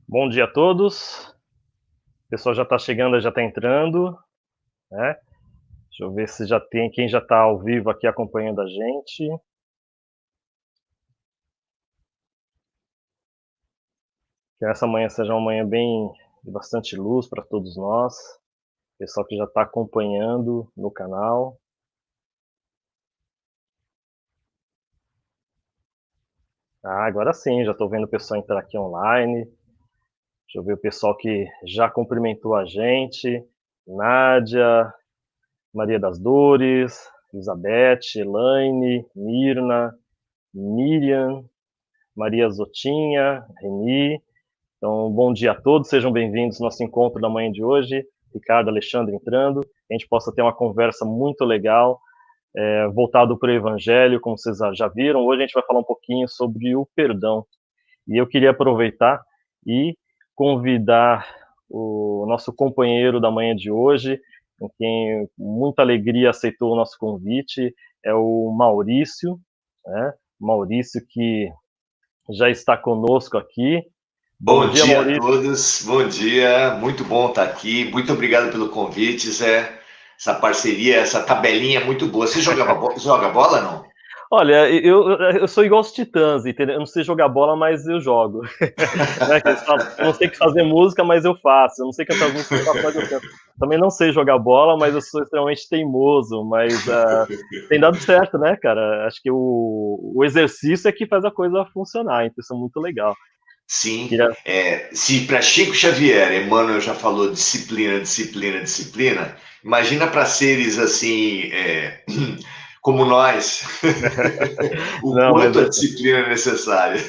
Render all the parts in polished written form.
Bom dia a todos. O pessoal já está chegando, já está entrando, né? Deixa eu ver se já tem quem já está ao vivo aqui acompanhando a gente. Que essa manhã seja uma manhã bem de bastante luz para todos nós. Pessoal que já está acompanhando no canal. Agora sim, já estou vendo o pessoal entrar aqui online. Deixa eu ver o pessoal que já cumprimentou a gente. Nádia, Maria das Dores, Elizabeth, Elaine, Mirna, Miriam, Maria Zotinha, Reni. Então, bom dia a todos, sejam bem-vindos ao nosso encontro da manhã de hoje. Ricardo, Alexandre entrando, que a gente possa ter uma conversa muito legal, voltado para o Evangelho, como vocês já viram. Hoje a gente vai falar um pouquinho sobre o perdão. E eu queria aproveitar e convidar o nosso companheiro da manhã de hoje, com quem muita alegria aceitou o nosso convite, é o Maurício, né? Maurício que já está conosco aqui. Bom Bom dia, dia a Maurício. todos, bom dia, muito bom estar aqui, muito obrigado pelo convite, Zé. Essa parceria, essa tabelinha é muito boa. Você joga bola, não? Olha, eu sou igual os Titãs, entendeu? Eu não sei jogar bola, mas eu jogo. Né? Que eles falam, eu não sei fazer música, mas eu faço. Eu não sei cantar as músicas, eu faço, mas eu canto. Também não sei jogar bola, mas eu sou extremamente teimoso. Mas tem dado certo, né, cara? Acho que o exercício é que faz a coisa funcionar, então isso é muito legal. Sim, Queria... se para Chico Xavier, Emmanuel já falou disciplina, disciplina, disciplina, imagina para seres assim, como nós, o Não, mas quanto a disciplina é necessária.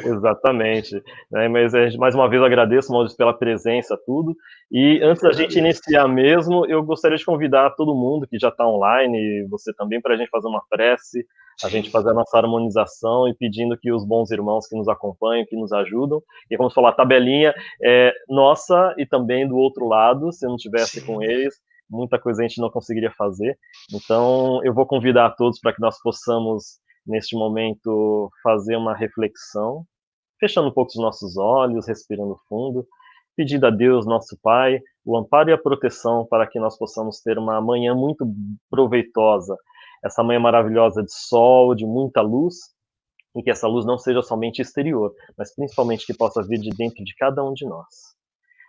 exatamente. Né? Mas mais uma vez agradeço, Maurício, pela presença, tudo. E Eu antes que da gente agradeço. iniciar mesmo, eu gostaria de convidar todo mundo que já está online, e você também, para a gente fazer uma prece, a Sim, gente fazer a nossa harmonização e pedindo que os bons irmãos que nos acompanham, que nos ajudam, e vamos falar, a tabelinha é nossa e também do outro lado, se não tivesse com sim. eles, muita coisa a gente não conseguiria fazer. Então, eu vou convidar a todos para que nós possamos, neste momento, fazer uma reflexão, fechando um pouco os nossos olhos, respirando fundo, pedindo a Deus, nosso Pai, o amparo e a proteção para que nós possamos ter uma manhã muito proveitosa, essa manhã maravilhosa de sol, de muita luz, e que essa luz não seja somente exterior, mas principalmente que possa vir de dentro de cada um de nós.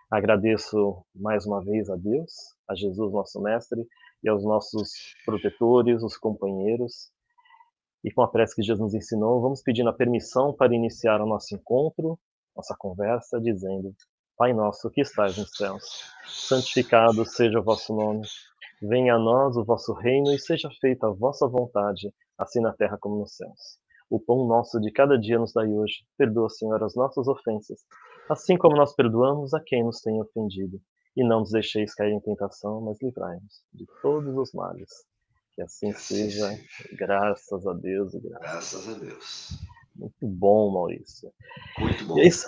Agradeço mais uma vez a Deus, a Jesus, nosso Mestre, e aos nossos protetores, os companheiros, e com a prece que Jesus nos ensinou, vamos pedindo a permissão para iniciar o nosso encontro, nossa conversa, dizendo: Pai nosso que estais nos céus, santificado seja o vosso nome. Venha a nós o vosso reino e seja feita a vossa vontade, assim na terra como nos céus. O pão nosso de cada dia nos dai hoje. Perdoa, Senhor, as nossas ofensas, assim como nós perdoamos a quem nos tem ofendido. E não nos deixeis cair em tentação, mas livrai-nos de todos os males. Que Que assim assim seja, seja. graças a Deus e graças a Graças a Deus. Deus. Muito bom, Maurício. Muito E é bom. isso,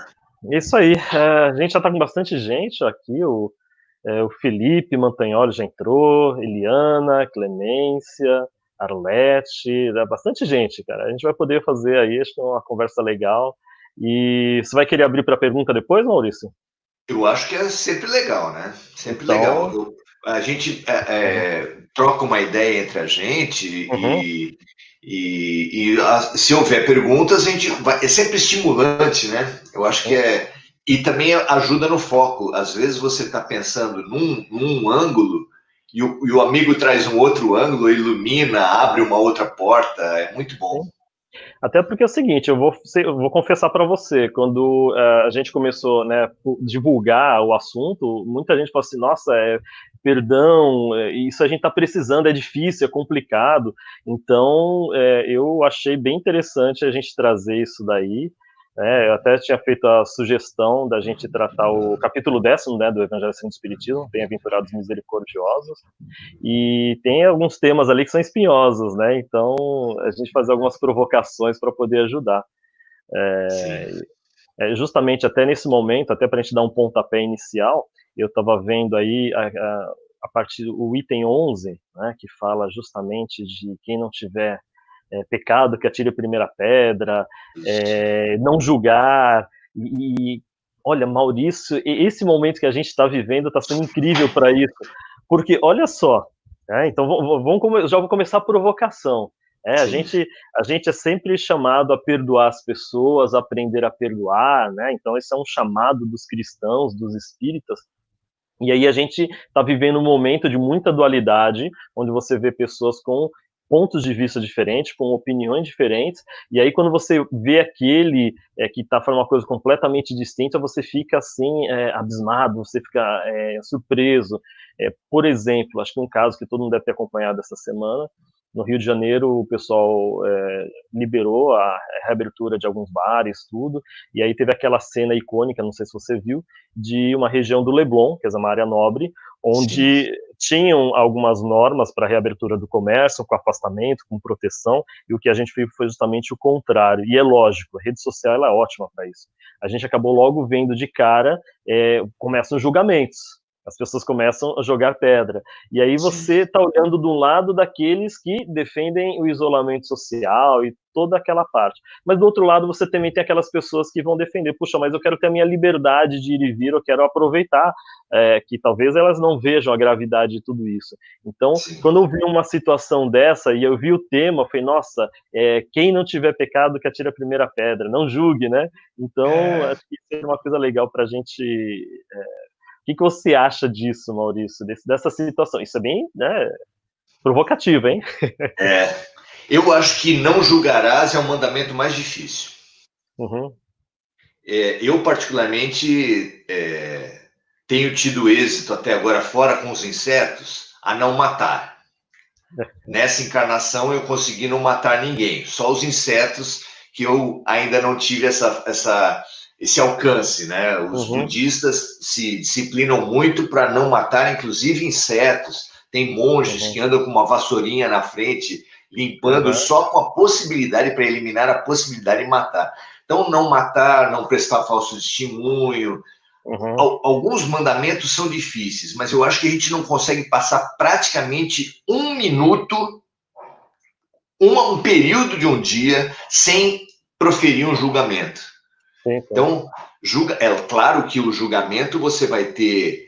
é isso aí. A gente já está com bastante gente aqui. O Felipe Mantagnoli já entrou, Eliana, Clemência, Arlete, bastante gente, cara. A gente vai poder fazer aí, acho que é uma conversa legal. E você vai querer abrir para pergunta depois, Maurício? Eu acho que é sempre legal, né? Sempre legal. Então, A gente uhum, troca uma ideia entre a gente uhum, se houver perguntas, a gente vai, é sempre estimulante, né? Eu acho que uhum. é. E também ajuda no foco. Às vezes você está pensando num ângulo e o amigo traz um outro ângulo, ilumina, abre uma outra porta. É muito bom. Sim. Até porque é o seguinte, eu vou confessar para você, quando a gente começou, né, divulgar o assunto, muita gente falou assim, nossa, perdão, isso a gente está precisando, é difícil, é complicado. Então, eu achei bem interessante a gente trazer isso daí. Eu até tinha feito a sugestão da gente tratar o capítulo 10º, né, do Evangelho segundo o Espiritismo, Bem-aventurados misericordiosos, e tem alguns temas ali que são espinhosos, né? Então, a gente fazer algumas provocações para poder ajudar. Sim. Justamente até nesse momento, até para a gente dar um pontapé inicial, eu estava vendo aí a partir do item 11, né, que fala justamente de quem não tiver pecado, que atire a primeira pedra, Isso. não julgar, e Olha, Maurício, esse momento que a gente está vivendo está sendo incrível para isso, porque olha só, né, então já vou começar a provocação. A Sim, gente, a gente é sempre chamado a perdoar as pessoas, a aprender a perdoar, né? Então esse é um chamado dos cristãos, dos espíritas. E aí a gente está vivendo um momento de muita dualidade, onde você vê pessoas com pontos de vista diferentes, com opiniões diferentes, e aí quando você vê aquele que está falando uma coisa completamente distinta, você fica assim, abismado, você fica surpreso. Por exemplo, acho que um caso que todo mundo deve ter acompanhado essa semana, no Rio de Janeiro o pessoal liberou a reabertura de alguns bares, tudo, e aí teve aquela cena icônica, não sei se você viu, de uma região do Leblon, que é uma área nobre, sim. onde tinham algumas normas para a reabertura do comércio, com afastamento, com proteção, e o que a gente fez foi justamente o contrário. E é lógico, a rede social ela é ótima para isso. A gente acabou logo vendo de cara, começam os julgamentos, as pessoas começam a jogar pedra. E aí Sim. você está olhando do lado daqueles que defendem o isolamento social e toda aquela parte. Mas do outro lado você também tem aquelas pessoas que vão defender, puxa, mas eu quero ter a minha liberdade de ir e vir, eu quero aproveitar, que talvez elas não vejam a gravidade de tudo isso. Então, Sim. quando eu vi uma situação dessa e eu vi o tema, eu falei, nossa, quem não tiver pecado que atire a primeira pedra, não julgue, né? Então, É, acho que isso é uma coisa legal para a gente o que você acha disso, Maurício, dessa situação? Isso é bem, né, provocativo, hein? é. Eu acho que não julgarás é o mandamento mais difícil. Uhum. Eu, particularmente, tenho tido êxito até agora, fora com os insetos, a não matar. Nessa encarnação, eu consegui não matar ninguém, só os insetos que eu ainda não tive esse alcance, né? Os Uhum. budistas se disciplinam muito para não matar, inclusive, insetos. Tem monges que Uhum. andam com uma vassourinha na frente, limpando Uhum. só com a possibilidade, para eliminar a possibilidade de matar. Então, não matar, não prestar falso testemunho. Uhum. Alguns mandamentos são difíceis, mas eu acho que a gente não consegue passar praticamente um minuto, um período de um dia, sem proferir um julgamento. Sim, sim. Então, é claro que o julgamento você vai ter.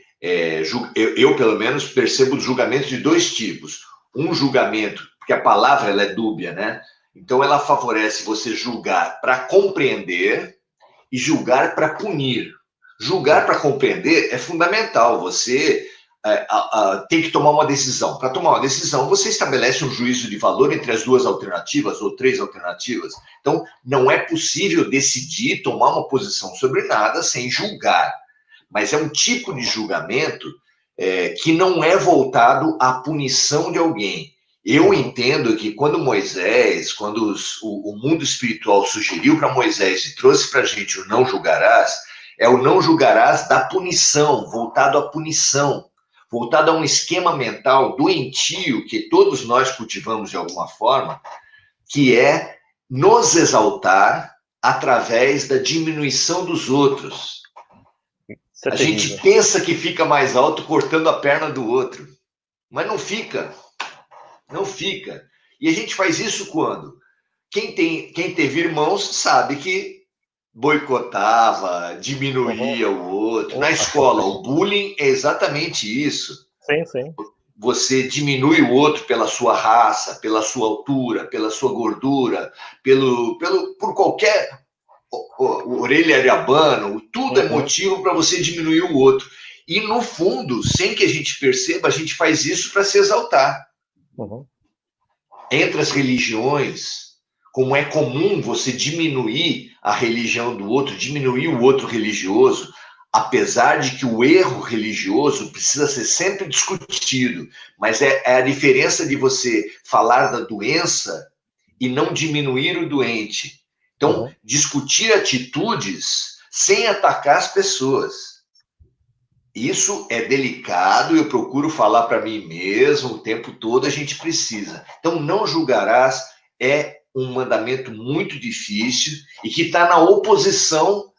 Eu, pelo menos, percebo julgamentos de dois tipos. Um julgamento, porque a palavra ela é dúbia, né? Então, ela favorece você julgar para compreender e julgar para punir. Julgar para compreender é fundamental. Você tem que tomar uma decisão. Para tomar uma decisão, você estabelece um juízo de valor entre as duas alternativas ou três alternativas. Então, não é possível decidir, tomar uma posição sobre nada sem julgar. Mas é um tipo de julgamento que não é voltado à punição de alguém. Eu Uhum. entendo que quando Moisés, quando o mundo espiritual sugeriu para Moisés e trouxe para a gente o não julgarás, é o não julgarás da punição, voltado à punição, voltado a um esquema mental doentio que todos nós cultivamos de alguma forma, que é nos exaltar através da diminuição dos outros. Isso é A gente terrível. pensa que fica mais alto cortando a perna do outro, mas não fica, não fica. E a gente faz isso quando? Quem teve irmãos sabe que boicotava, Uhum. diminuía o outro. Na Opa. escola, o bullying é exatamente isso. Sim, sim. Você diminui o outro pela sua raça, pela sua altura, pela sua gordura, por qualquer orelha de abano, tudo é Uhum. motivo para você diminuir o outro. E no fundo, sem que a gente perceba, a gente faz isso para se exaltar. Uhum. Entre as religiões, como é comum você diminuir a religião do outro, diminuir o outro religioso, apesar de que o erro religioso precisa ser sempre discutido, mas é a diferença de você falar da doença e não diminuir o doente. Então, Uhum. discutir atitudes sem atacar as pessoas. Isso é delicado, eu procuro falar para mim mesmo o tempo todo, a gente precisa. Então, não julgarás é um mandamento muito difícil e que está na oposição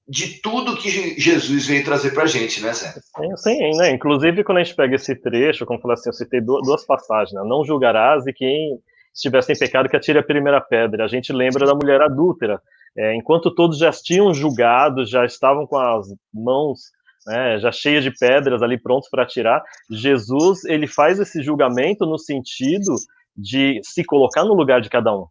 de tudo que Jesus veio trazer para a gente, né, Zé? Sim, sim, né? Inclusive, quando a gente pega esse trecho, como eu falei assim, eu citei duas passagens, né? Não julgarás e quem estiver sem pecado que atire a primeira pedra. A gente lembra da mulher adúltera, Enquanto todos já tinham julgado, já estavam com as mãos, né, já cheias de pedras ali prontos para atirar, Jesus, ele faz esse julgamento no sentido de se colocar no lugar de cada um.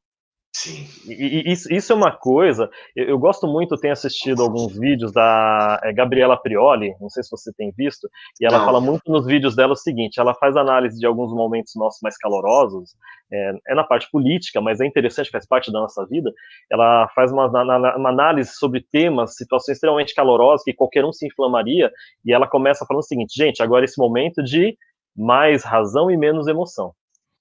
Sim. E isso é uma coisa, eu gosto muito, tenho assistido alguns vídeos da Gabriela Prioli, não sei se você tem visto, e ela fala Não. muito nos vídeos dela o seguinte, ela faz análise de alguns momentos nossos mais calorosos, na parte política, mas é interessante, faz parte da nossa vida, ela faz uma análise sobre temas, situações extremamente calorosas, que qualquer um se inflamaria, e ela começa falando o seguinte, gente, agora é esse momento de mais razão e menos emoção.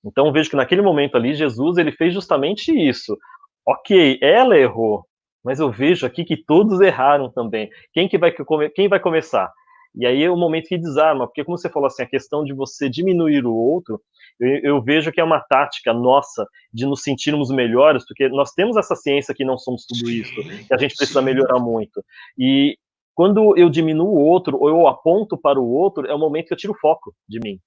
Então eu vejo que naquele momento ali, Jesus, ele fez justamente isso. Ok, ela errou, mas eu vejo aqui que todos erraram também. Quem vai começar? E aí é o momento que desarma, porque como você falou assim, a questão de você diminuir o outro, eu vejo que é uma tática nossa de nos sentirmos melhores, porque nós temos essa ciência que não somos tudo isso, Sim, que a gente precisa sim. melhorar muito. E quando eu diminuo o outro, ou eu aponto para o outro, é o momento que eu tiro o foco de mim.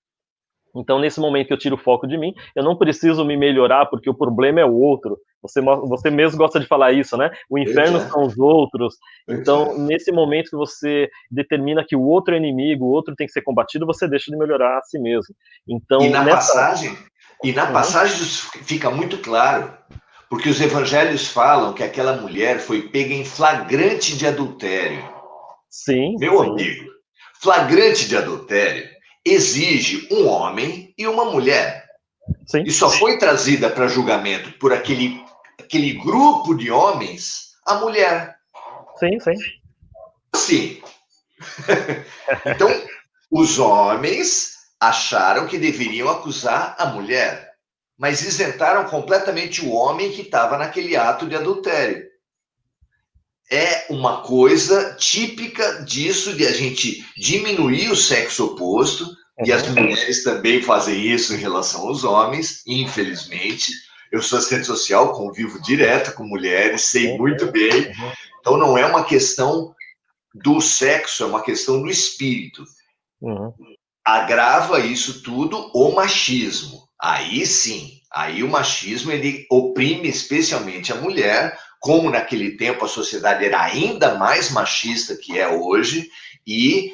Então, nesse momento que eu tiro o foco de mim, eu não preciso me melhorar porque o problema é o outro. Você mesmo gosta de falar isso, né? O Pois inferno é, são os outros. pois Então, é. nesse momento que você determina que o outro é inimigo, o outro tem que ser combatido, você deixa de melhorar a si mesmo. E Então, na nessa. passagem, e na Uhum. passagem isso fica muito claro, porque os evangelhos falam que aquela mulher foi pega em flagrante de adultério. Sim, Meu sim, amigo, flagrante de adultério exige um homem e uma mulher. sim, E só foi trazida para julgamento por aquele grupo de homens a mulher. sim, sim. Sim. Então, os homens acharam que deveriam acusar a mulher, mas isentaram completamente o homem que estava naquele ato de adultério. É uma coisa típica disso, de a gente diminuir o sexo oposto, e as Uhum, mulheres também fazem isso em relação aos homens, infelizmente. Eu sou assistente social, convivo direto com mulheres, sei sim, muito bem. uhum, Então, não é uma questão do sexo, é uma questão do espírito. uhum, Agrava isso tudo o machismo. Aí sim, aí o machismo ele oprime especialmente a mulher, como naquele tempo a sociedade era ainda mais machista que é hoje, e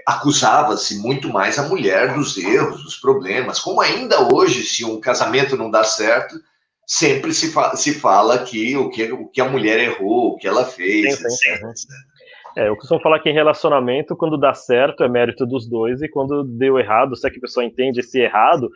acusava-se muito mais a mulher dos erros, dos problemas. Como ainda hoje, se um casamento não dá certo, sempre se fala que o que a mulher errou, o que ela sim, fez, sim. etc. Uhum. Eu costumo falar que em relacionamento, quando dá certo, é mérito dos dois, e quando deu errado, se é que a pessoa entende esse errado,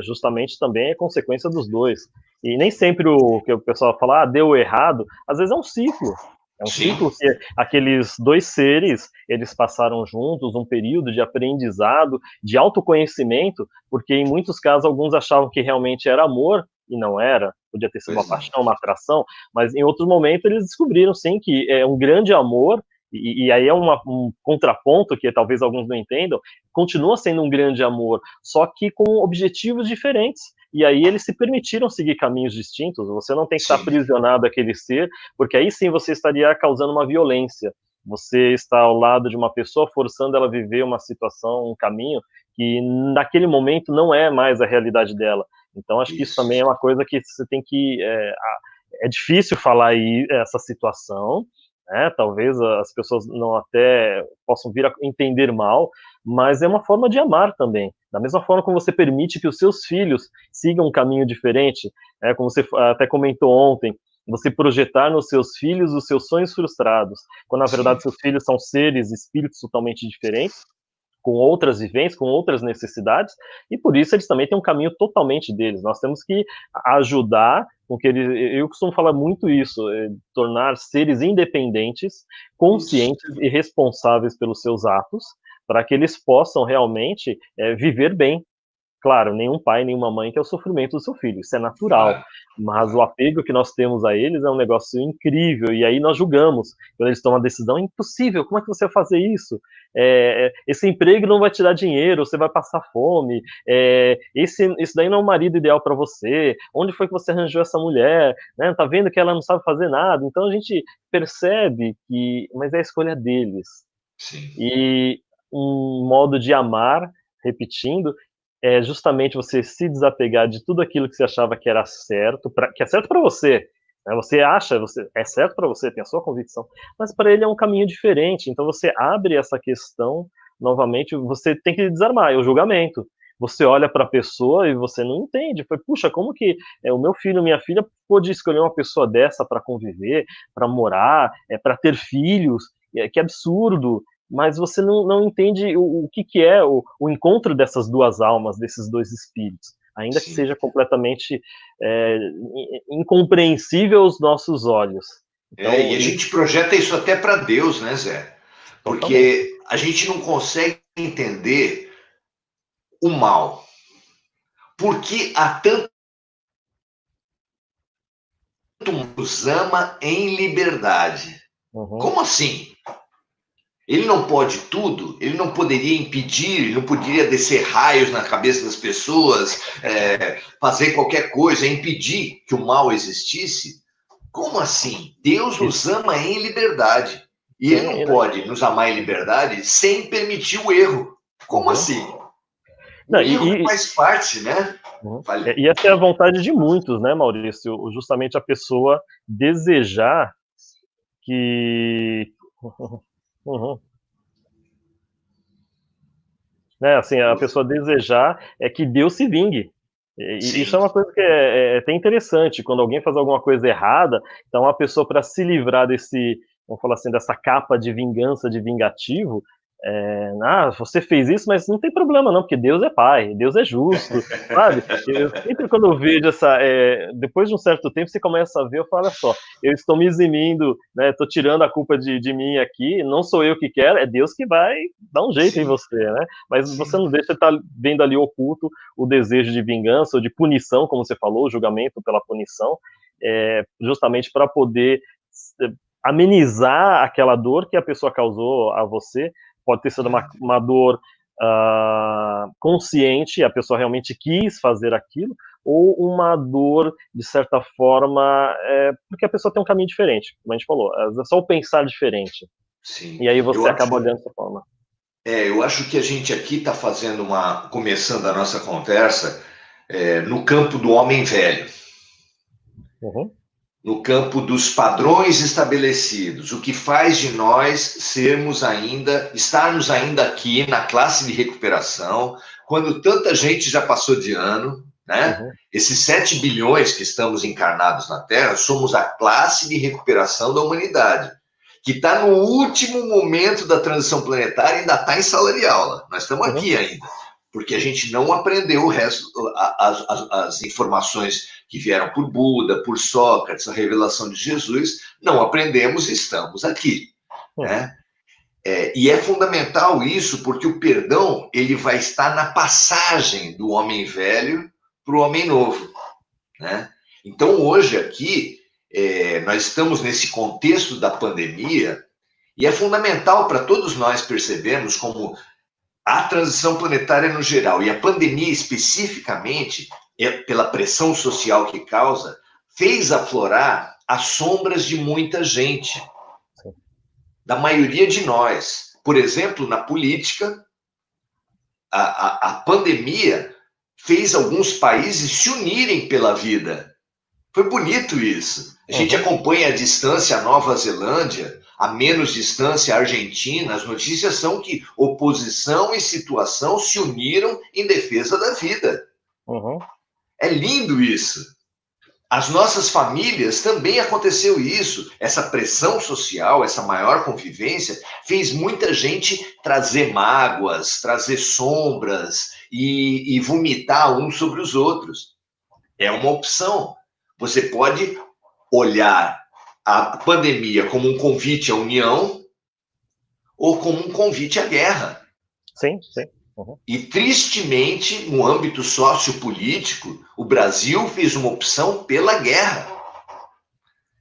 justamente também é consequência dos dois. E nem sempre o que o pessoal fala, deu errado, às vezes é um ciclo. É um Sim, ciclo que aqueles dois seres, eles passaram juntos um período de aprendizado, de autoconhecimento, porque em muitos casos alguns achavam que realmente era amor, e não era, podia ter sido uma pois não. paixão, uma atração, mas em outros momentos eles descobriram, sim, que é um grande amor, e aí é um contraponto que talvez alguns não entendam, continua sendo um grande amor, só que com objetivos diferentes. E aí eles se permitiram seguir caminhos distintos. Você não tem que estar Sim, aprisionado àquele ser, porque aí sim você estaria causando uma violência. Você está ao lado de uma pessoa forçando ela a viver uma situação, um caminho que naquele momento não é mais a realidade dela. Então acho que isso isso. também é uma coisa que você tem que é difícil falar aí essa situação, né? Talvez as pessoas não até possam vir a entender mal, mas é uma forma de amar também. Da mesma forma como você permite que os seus filhos sigam um caminho diferente, como você até comentou ontem, você projetar nos seus filhos os seus sonhos frustrados, quando na Sim, verdade seus filhos são seres, espíritos totalmente diferentes, com outras vivências, com outras necessidades, e por isso eles também têm um caminho totalmente deles. Nós temos que ajudar com que eles. Eu costumo falar muito isso, tornar seres independentes, isso. conscientes e responsáveis pelos seus atos, para que eles possam realmente viver bem. Claro, nenhum pai, nenhuma mãe quer o sofrimento do seu filho, isso é natural, Claro, mas o claro. apego que nós temos a eles é um negócio incrível, e aí nós julgamos, quando eles tomam a decisão, é impossível, como é que você vai fazer isso? Esse emprego não vai te dar dinheiro, você vai passar fome, esse daí não é o marido ideal para você, onde foi que você arranjou essa mulher? Né? Tá vendo que ela não sabe fazer nada? Então a gente percebe que, mas é a escolha deles, Sim. e um modo de amar, repetindo, é justamente você se desapegar de tudo aquilo que você achava que era certo, que é certo para você. Você acha, é certo para você, tem a sua convicção, mas para ele é um caminho diferente. Então você abre essa questão novamente, você tem que desarmar, é o julgamento. Você olha para a pessoa e você não entende. Foi, puxa, como que o meu filho, minha filha pôde escolher uma pessoa dessa para conviver, para morar, para ter filhos? Que absurdo! Mas você não entende o que é o encontro dessas duas almas, desses dois espíritos, ainda que Sim. seja completamente incompreensível aos nossos olhos. Então, E a gente projeta isso até para Deus, né, Zé? totalmente. Porque a gente não consegue entender o mal. Por que há tanto nos ama em liberdade? Uhum. Como assim? Ele não pode tudo, ele não poderia impedir, ele não poderia descer raios na cabeça das pessoas, fazer qualquer coisa, impedir que o mal existisse? Como assim? Deus nos ama em liberdade. E ele não Sim, pode nos amar em liberdade sem permitir o erro. Como uhum. assim? Não, O erro faz parte, né? uhum. Vale. E essa é a vontade de muitos, né, Maurício? Justamente a pessoa desejar que. Uhum. Né, assim, a pessoa desejar que Deus se vingue. E isso é Sim, uma coisa que é até interessante, quando alguém faz alguma coisa errada, então a pessoa, para se livrar desse, vamos falar assim, dessa capa de vingança, de vingativo, você fez isso, mas não tem problema não, porque Deus é pai, Deus é justo, sabe? Eu sempre, quando eu vejo depois de um certo tempo, você começa a ver, eu falo, olha só, eu estou me eximindo, né, estou tirando a culpa de mim aqui, não sou eu que quero, é Deus que vai dar um jeito em sim, você, né? Mas você sim. não deixa de estar vendo ali oculto o desejo de vingança ou de punição, como você falou, o julgamento pela punição, justamente para poder amenizar aquela dor que a pessoa causou a você. Pode ter sido uma dor consciente, a pessoa realmente quis fazer aquilo, ou uma dor, de certa forma, porque a pessoa tem um caminho diferente, como a gente falou, é só o pensar diferente. Sim. E aí Eu você acho, acaba olhando dessa forma. eu acho que a gente aqui está fazendo começando a nossa conversa no campo do homem velho, Uhum, no campo dos padrões estabelecidos, o que faz de nós estarmos ainda aqui na classe de recuperação, quando tanta gente já passou de ano, né? uhum, Esses 7 bilhões que estamos encarnados na Terra, somos a classe de recuperação da humanidade, que está no último momento da transição planetária e ainda está em sala de aula. Nós estamos uhum, aqui ainda, porque a gente não aprendeu o resto, as informações que vieram por Buda, por Sócrates, a revelação de Jesus, não aprendemos e estamos aqui, uhum. né? E é fundamental isso, porque o perdão ele vai estar na passagem do homem velho para o homem novo, né? Então hoje aqui nós estamos nesse contexto da pandemia e é fundamental para todos nós percebermos como a transição planetária no geral e a pandemia especificamente, pela pressão social que causa, fez aflorar as sombras de muita gente, da maioria de nós. Por exemplo, na política, a pandemia fez alguns países se unirem pela vida. Foi bonito isso. A gente Uhum. acompanha à distância a Nova Zelândia, a menos distância a Argentina. As notícias são que oposição e situação se uniram em defesa da vida. Uhum. É lindo isso. As nossas famílias também aconteceu isso. Essa pressão social, essa maior convivência, fez muita gente trazer mágoas, trazer sombras e vomitar uns sobre os outros. É uma opção. Você pode olhar a pandemia como um convite à união ou como um convite à guerra. Sim, sim. Uhum. E, tristemente, no âmbito sociopolítico, o Brasil fez uma opção pela guerra,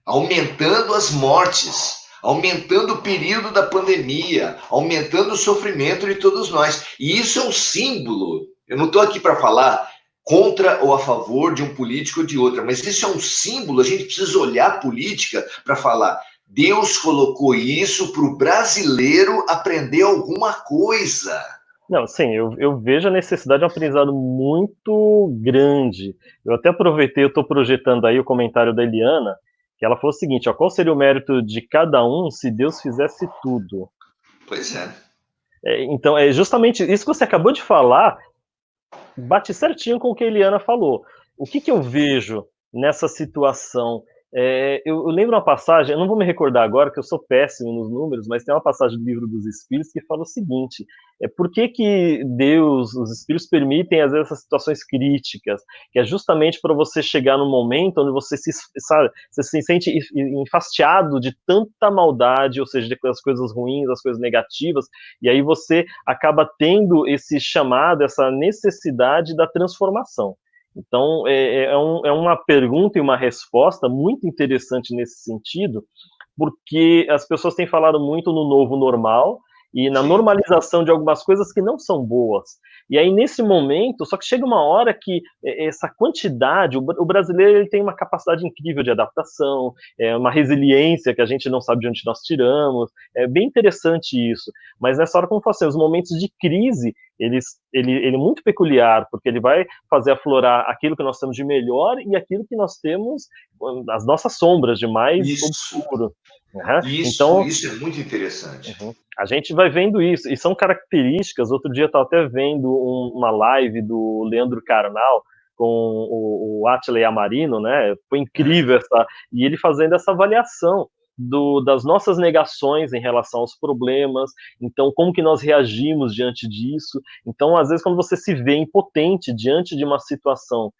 aumentando as mortes, aumentando o período da pandemia, aumentando o sofrimento de todos nós. E isso é um símbolo. Eu não estou aqui para falar contra ou a favor de um político ou de outra, mas isso é um símbolo. A gente precisa olhar a política para falar: Deus colocou isso para o brasileiro aprender alguma coisa. Não, sim, eu vejo a necessidade de um aprendizado muito grande. Eu até aproveitei, eu estou projetando aí o comentário da Eliana, que ela falou o seguinte, ó, qual seria o mérito de cada um se Deus fizesse tudo? Pois é. Então, é justamente isso que você acabou de falar, bate certinho com o que a Eliana falou. O que eu vejo nessa situação? Eu lembro uma passagem, eu não vou me recordar agora, que eu sou péssimo nos números, mas tem uma passagem do Livro dos Espíritos que fala o seguinte, por que Deus, os Espíritos permitem, às vezes, essas situações críticas, que é justamente para você chegar num momento onde você você se sente enfastiado de tanta maldade, ou seja, das coisas ruins, das coisas negativas, e aí você acaba tendo esse chamado, essa necessidade da transformação. Então, é uma pergunta e uma resposta muito interessante nesse sentido, porque as pessoas têm falado muito no novo normal e na normalização de algumas coisas que não são boas. E aí, nesse momento, só que chega uma hora que essa quantidade, o brasileiro ele tem uma capacidade incrível de adaptação, uma resiliência que a gente não sabe de onde nós tiramos, é bem interessante isso. Mas nessa hora, como eu falo assim, os momentos de crise, ele é muito peculiar, porque ele vai fazer aflorar aquilo que nós temos de melhor e aquilo que nós temos, as nossas sombras de mais obscuro. Uhum. Isso é muito interessante. A gente vai vendo isso, e são características. Outro dia eu estava até vendo uma live do Leandro Carnal com o Átila Yamarino, né? Foi incrível e ele fazendo essa avaliação das nossas negações em relação aos problemas, então como que nós reagimos diante disso. Então, às vezes, quando você se vê impotente diante de uma situação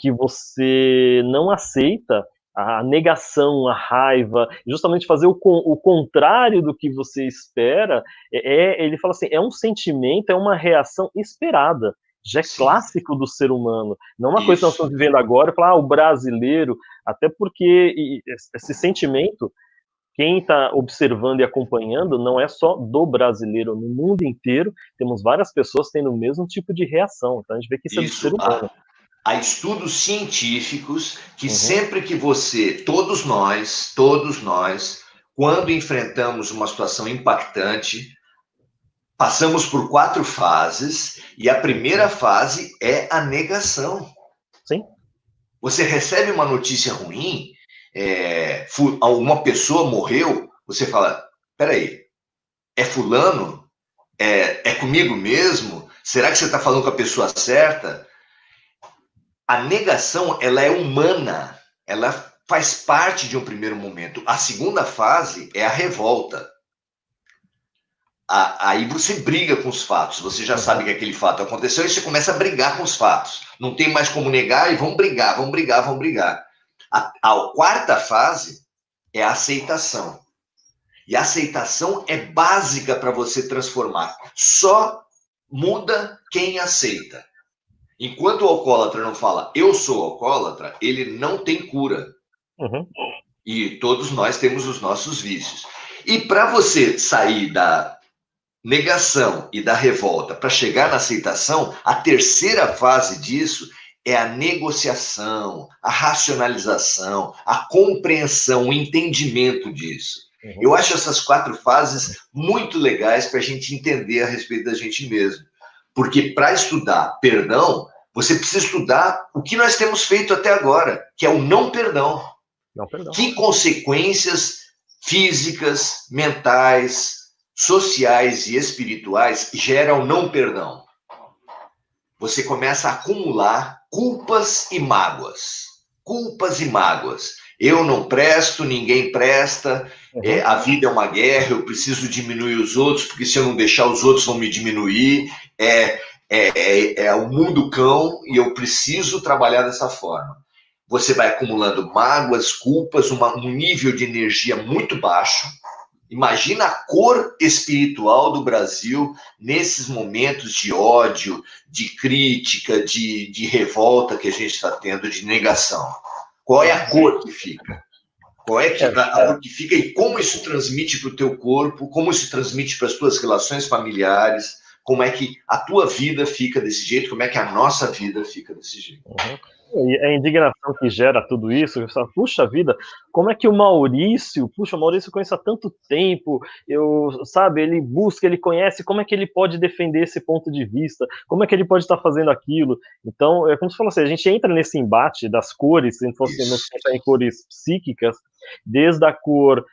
que você não aceita, a negação, a raiva, justamente fazer o contrário do que você espera, ele fala assim, é um sentimento, é uma reação esperada, já é clássico do ser humano, não uma coisa que nós estamos vivendo agora, falar, o brasileiro, até porque esse sentimento, quem está observando e acompanhando, não é só do brasileiro, no mundo inteiro, temos várias pessoas tendo o mesmo tipo de reação, então a gente vê que isso é do ser humano. Há estudos científicos que sempre que todos nós, quando enfrentamos uma situação impactante, passamos por 4 fases, e a primeira fase é a negação. Sim. Você recebe uma notícia ruim, uma pessoa morreu, você fala, peraí, é fulano? É comigo mesmo? Será que você está falando com a pessoa certa? A negação, ela é humana, ela faz parte de um primeiro momento. A segunda fase é a revolta. Aí você briga com os fatos, você já sabe que aquele fato aconteceu e você começa a brigar com os fatos. Não tem mais como negar e vão brigar. A quarta fase é a aceitação. E a aceitação é básica para você transformar. Só muda quem aceita. Enquanto o alcoólatra não fala, eu sou alcoólatra, ele não tem cura. E todos nós temos os nossos vícios. E para você sair da negação e da revolta para chegar na aceitação, a terceira fase disso é a negociação, a racionalização, a compreensão, o entendimento disso. Eu acho essas 4 fases muito legais para a gente entender a respeito da gente mesmo. Porque para estudar perdão, você precisa estudar o que nós temos feito até agora, que é o não perdão. Que consequências físicas, mentais, sociais e espirituais geram não perdão? Você começa a acumular culpas e mágoas. Culpas e mágoas. Eu não presto, ninguém presta, a vida é uma guerra, eu preciso diminuir os outros, porque se eu não deixar os outros vão me diminuir, o mundo cão e eu preciso trabalhar dessa forma. Você vai acumulando mágoas, culpas, um nível de energia muito baixo. Imagina a cor espiritual do Brasil nesses momentos de ódio, de crítica, de revolta que a gente está tendo, de negação. Qual é a cor que fica? Qual é a cor que fica e como isso transmite para o teu corpo, como isso transmite para as tuas relações familiares, como é que a tua vida fica desse jeito, como é que a nossa vida fica desse jeito. E a indignação que gera tudo isso, você fala, puxa vida, como é que o Maurício, puxa, o Maurício eu conheço há tanto tempo, sabe, ele busca, ele conhece, como é que ele pode defender esse ponto de vista, como é que ele pode estar fazendo aquilo? Então, é como você falou assim, a gente entra nesse embate das cores, se fosse Isso. pensar em cores psíquicas, desde a cor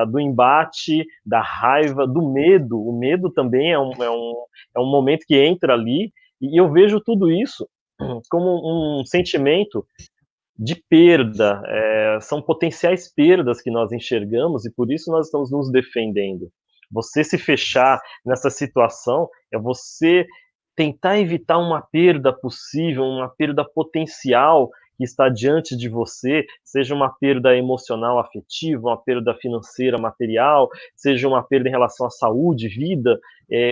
do embate, da raiva, do medo, o medo também é um momento que entra ali, e eu vejo tudo isso como um sentimento de perda, são potenciais perdas que nós enxergamos e por isso nós estamos nos defendendo. Você se fechar nessa situação é você tentar evitar uma perda possível, uma perda potencial que está diante de você, seja uma perda emocional, afetiva, uma perda financeira, material, seja uma perda em relação à saúde, vida,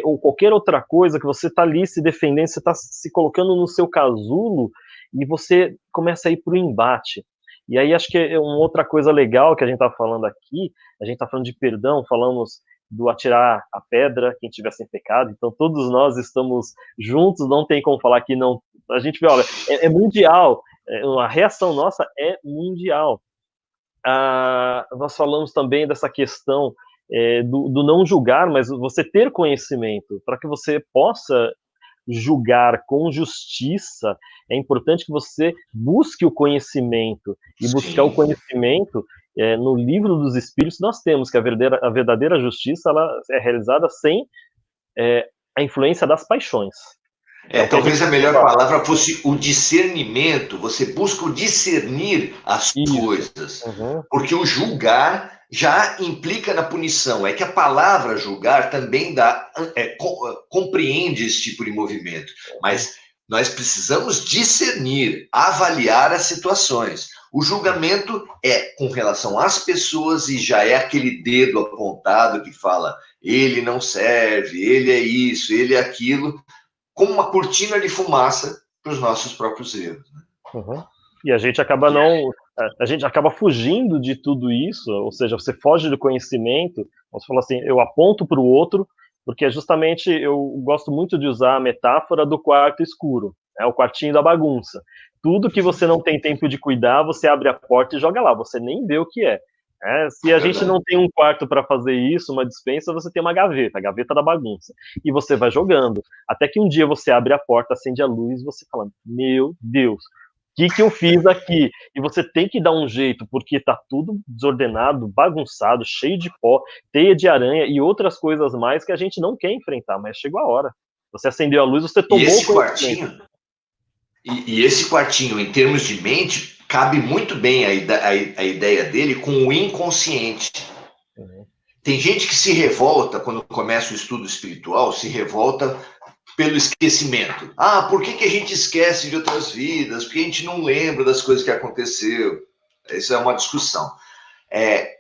ou qualquer outra coisa que você está ali se defendendo, você está se colocando no seu casulo e você começa a ir para o embate. E aí acho que é uma outra coisa legal que a gente está falando aqui, a gente está falando de perdão, falamos do atirar a pedra, quem tiver sem pecado, então todos nós estamos juntos, não tem como falar que não, a gente vê, olha, é mundial, a reação nossa é mundial. Nós falamos também dessa questão do não julgar, mas você ter conhecimento, para que você possa julgar com justiça, é importante que você busque o conhecimento. E buscar o Sim. conhecimento, no livro dos Espíritos, nós temos que a verdadeira justiça ela é realizada sem a influência das paixões. É o que a gente Talvez a melhor fala. palavra fosse o discernimento. Você busca o discernir as Isso. coisas. Uhum. Porque o julgar já implica na punição. É que a palavra julgar também compreende esse tipo de movimento. Mas nós precisamos discernir, avaliar as situações. O julgamento é com relação às pessoas e já é aquele dedo apontado que fala ele não serve, ele é isso, ele é aquilo, como uma cortina de fumaça para os nossos próprios erros. Uhum. E a gente acaba a gente acaba fugindo de tudo isso, ou seja, você foge do conhecimento, você fala assim, eu aponto para o outro, porque justamente eu gosto muito de usar a metáfora do quarto escuro, o quartinho da bagunça. Tudo que você não tem tempo de cuidar, você abre a porta e joga lá, você nem vê o que é. Se a gente não tem um quarto para fazer isso, uma despensa, você tem uma gaveta, a gaveta da bagunça. E você vai jogando. Até que um dia você abre a porta, acende a luz, você fala, meu Deus, que eu fiz aqui? E você tem que dar um jeito, porque tá tudo desordenado, bagunçado, cheio de pó, teia de aranha e outras coisas mais que a gente não quer enfrentar, mas chegou a hora. Você acendeu a luz, você E tomou o esse conhecimento. quartinho, e esse quartinho, em termos de mente, cabe muito bem a ideia dele com o inconsciente. Uhum. Tem gente que se revolta quando começa o estudo espiritual, se revolta pelo esquecimento. Por que a gente esquece de outras vidas? Por que a gente não lembra das coisas que aconteceu? Isso é uma discussão.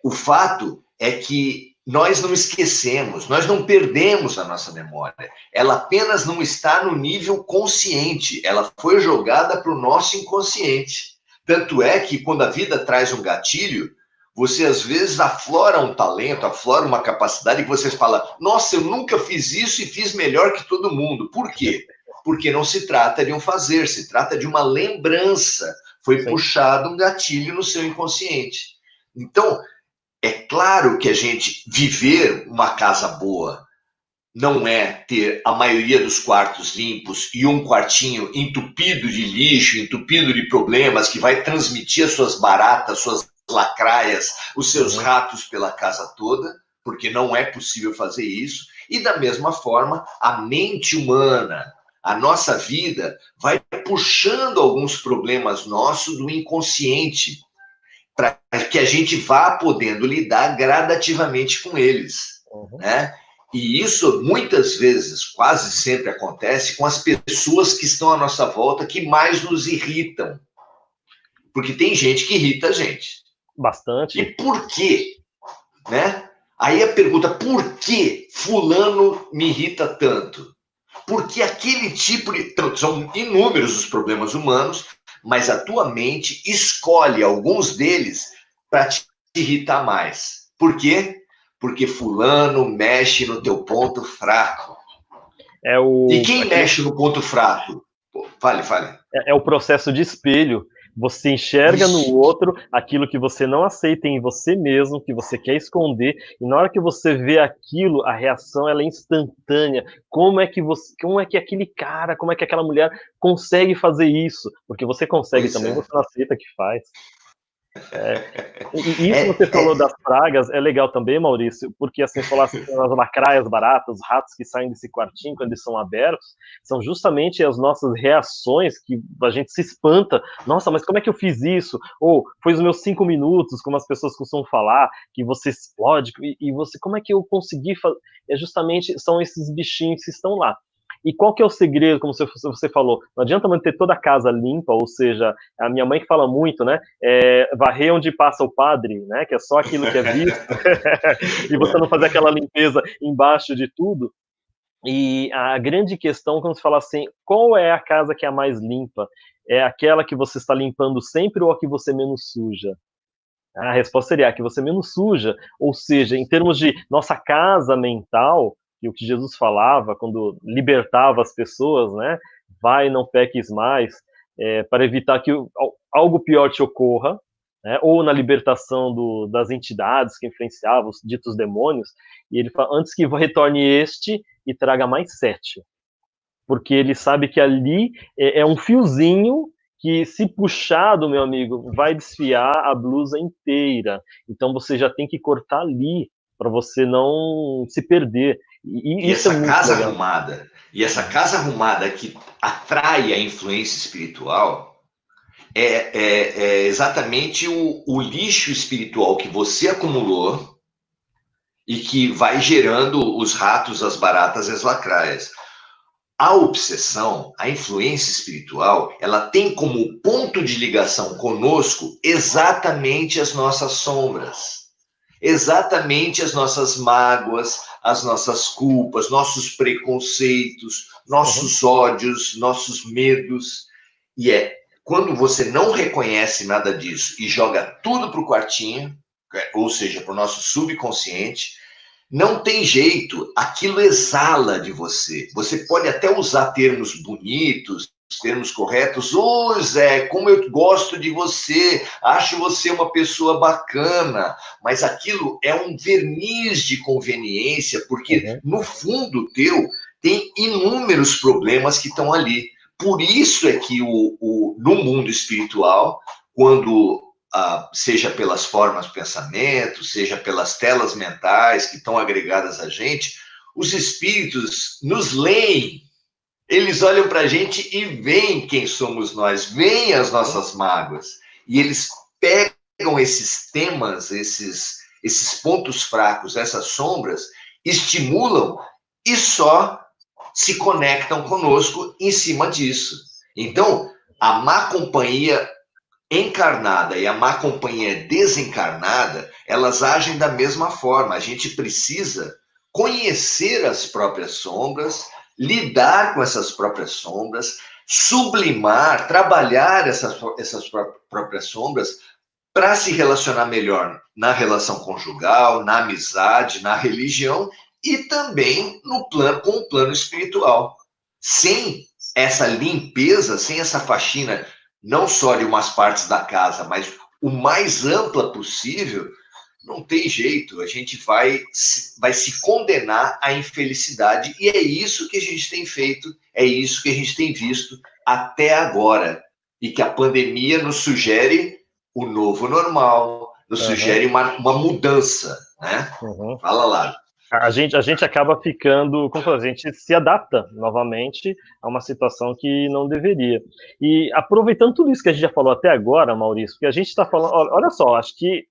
O fato é que nós não esquecemos, nós não perdemos a nossa memória. Ela apenas não está no nível consciente, ela foi jogada para o nosso inconsciente. Tanto é que quando a vida traz um gatilho, você às vezes aflora um talento, aflora uma capacidade que você fala, nossa, eu nunca fiz isso e fiz melhor que todo mundo. Por quê? Porque não se trata de um fazer, se trata de uma lembrança. Foi Sim. puxado um gatilho no seu inconsciente. Então, é claro que a gente viver uma casa boa não é ter a maioria dos quartos limpos e um quartinho entupido de lixo, entupido de problemas, que vai transmitir as suas baratas, suas lacraias, os seus Uhum. ratos pela casa toda, porque não é possível fazer isso. E da mesma forma, a mente humana, a nossa vida, vai puxando alguns problemas nossos do inconsciente, para que a gente vá podendo lidar gradativamente com eles, Uhum. né? E isso muitas vezes, quase sempre acontece com as pessoas que estão à nossa volta que mais nos irritam. Porque tem gente que irrita a gente. E Bastante. por quê? Né? Aí a pergunta, por que fulano me irrita tanto? Porque aquele tipo de... São inúmeros os problemas humanos, mas a tua mente escolhe alguns deles para te irritar mais. Por quê? Porque fulano mexe no teu ponto fraco. E quem Aquele mexe no ponto fraco? Fale, fale. É o processo de espelho. Você enxerga no Isso. outro aquilo que você não aceita em você mesmo, que você quer esconder, e na hora que você vê aquilo, a reação ela é instantânea. Como é que aquele cara, como é que aquela mulher consegue fazer isso? Porque você consegue Pois também, é. você não aceita que faz. É, e isso que É, você falou é, das pragas é legal também, Maurício, porque assim, falar assim, as lacraias baratas, os ratos que saem desse quartinho quando eles são abertos, são justamente as nossas reações que a gente se espanta. Nossa, mas como é que eu fiz isso? Ou foi os meus 5 minutos, como as pessoas costumam falar, que você explode, e você, como é que eu consegui fazer? É justamente, são esses bichinhos que estão lá. E qual que é o segredo, como você falou? Não adianta manter toda a casa limpa, ou seja, a minha mãe que fala muito, né? Varrer onde passa o padre, né? Que é só aquilo que é visto, e você não fazer aquela limpeza embaixo de tudo. E a grande questão, quando você fala assim, qual é a casa que é a mais limpa? É aquela que você está limpando sempre ou a que você menos suja? A resposta seria a que você menos suja, ou seja, em termos de nossa casa mental, e o que Jesus falava quando libertava as pessoas, né? Vai, não peques mais, para evitar que algo pior te ocorra, né? Ou na libertação das entidades que influenciavam os ditos demônios, e ele fala, antes que retorne este e traga mais 7, porque ele sabe que ali é um fiozinho que, se puxado, meu amigo, vai desfiar a blusa inteira. Então você já tem que cortar ali para você não se perder. E e isso é essa muito casa legal. arrumada, e essa casa arrumada que atrai a influência espiritual, é exatamente o lixo espiritual que você acumulou e que vai gerando os ratos, as baratas e as lacraias. A obsessão, a influência espiritual, ela tem como ponto de ligação conosco exatamente as nossas sombras, exatamente as nossas mágoas, as nossas culpas, nossos preconceitos, Uhum, nossos ódios, nossos medos. E é quando você não reconhece nada disso e joga tudo para o quartinho, ou seja, para o nosso subconsciente, não tem jeito, aquilo exala de você. Você pode até usar termos bonitos, termos corretos. Ô, Zé, como eu gosto de você, acho você uma pessoa bacana, mas aquilo é um verniz de conveniência, porque uhum, no fundo teu tem inúmeros problemas que estão ali. Por isso é que no mundo espiritual, quando seja pelas formas de pensamento, seja pelas telas mentais que estão agregadas a gente, os espíritos nos leem, eles olham para a gente e veem quem somos nós, veem as uhum, nossas mágoas, e eles pegam esses temas, esses pontos fracos, essas sombras, estimulam e só se conectam conosco em cima disso. Então, a má companhia encarnada e a má companhia desencarnada, elas agem da mesma forma. A gente precisa conhecer as próprias sombras, lidar com essas próprias sombras, sublimar, trabalhar essas próprias sombras para se relacionar melhor na relação conjugal, na amizade, na religião e também no plano com o plano espiritual. Sem essa limpeza, sem essa faxina, não só de umas partes da casa, mas o mais ampla possível, não tem jeito, a gente vai se condenar à infelicidade, e é isso que a gente tem feito, é isso que a gente tem visto até agora, e que a pandemia nos sugere o novo normal, nos uhum, sugere uma mudança, né? uhum. Fala lá. A gente acaba ficando, como fala, a gente se adapta novamente a uma situação que não deveria. E aproveitando tudo isso que a gente já falou até agora, Maurício, que a gente está falando, olha só, acho que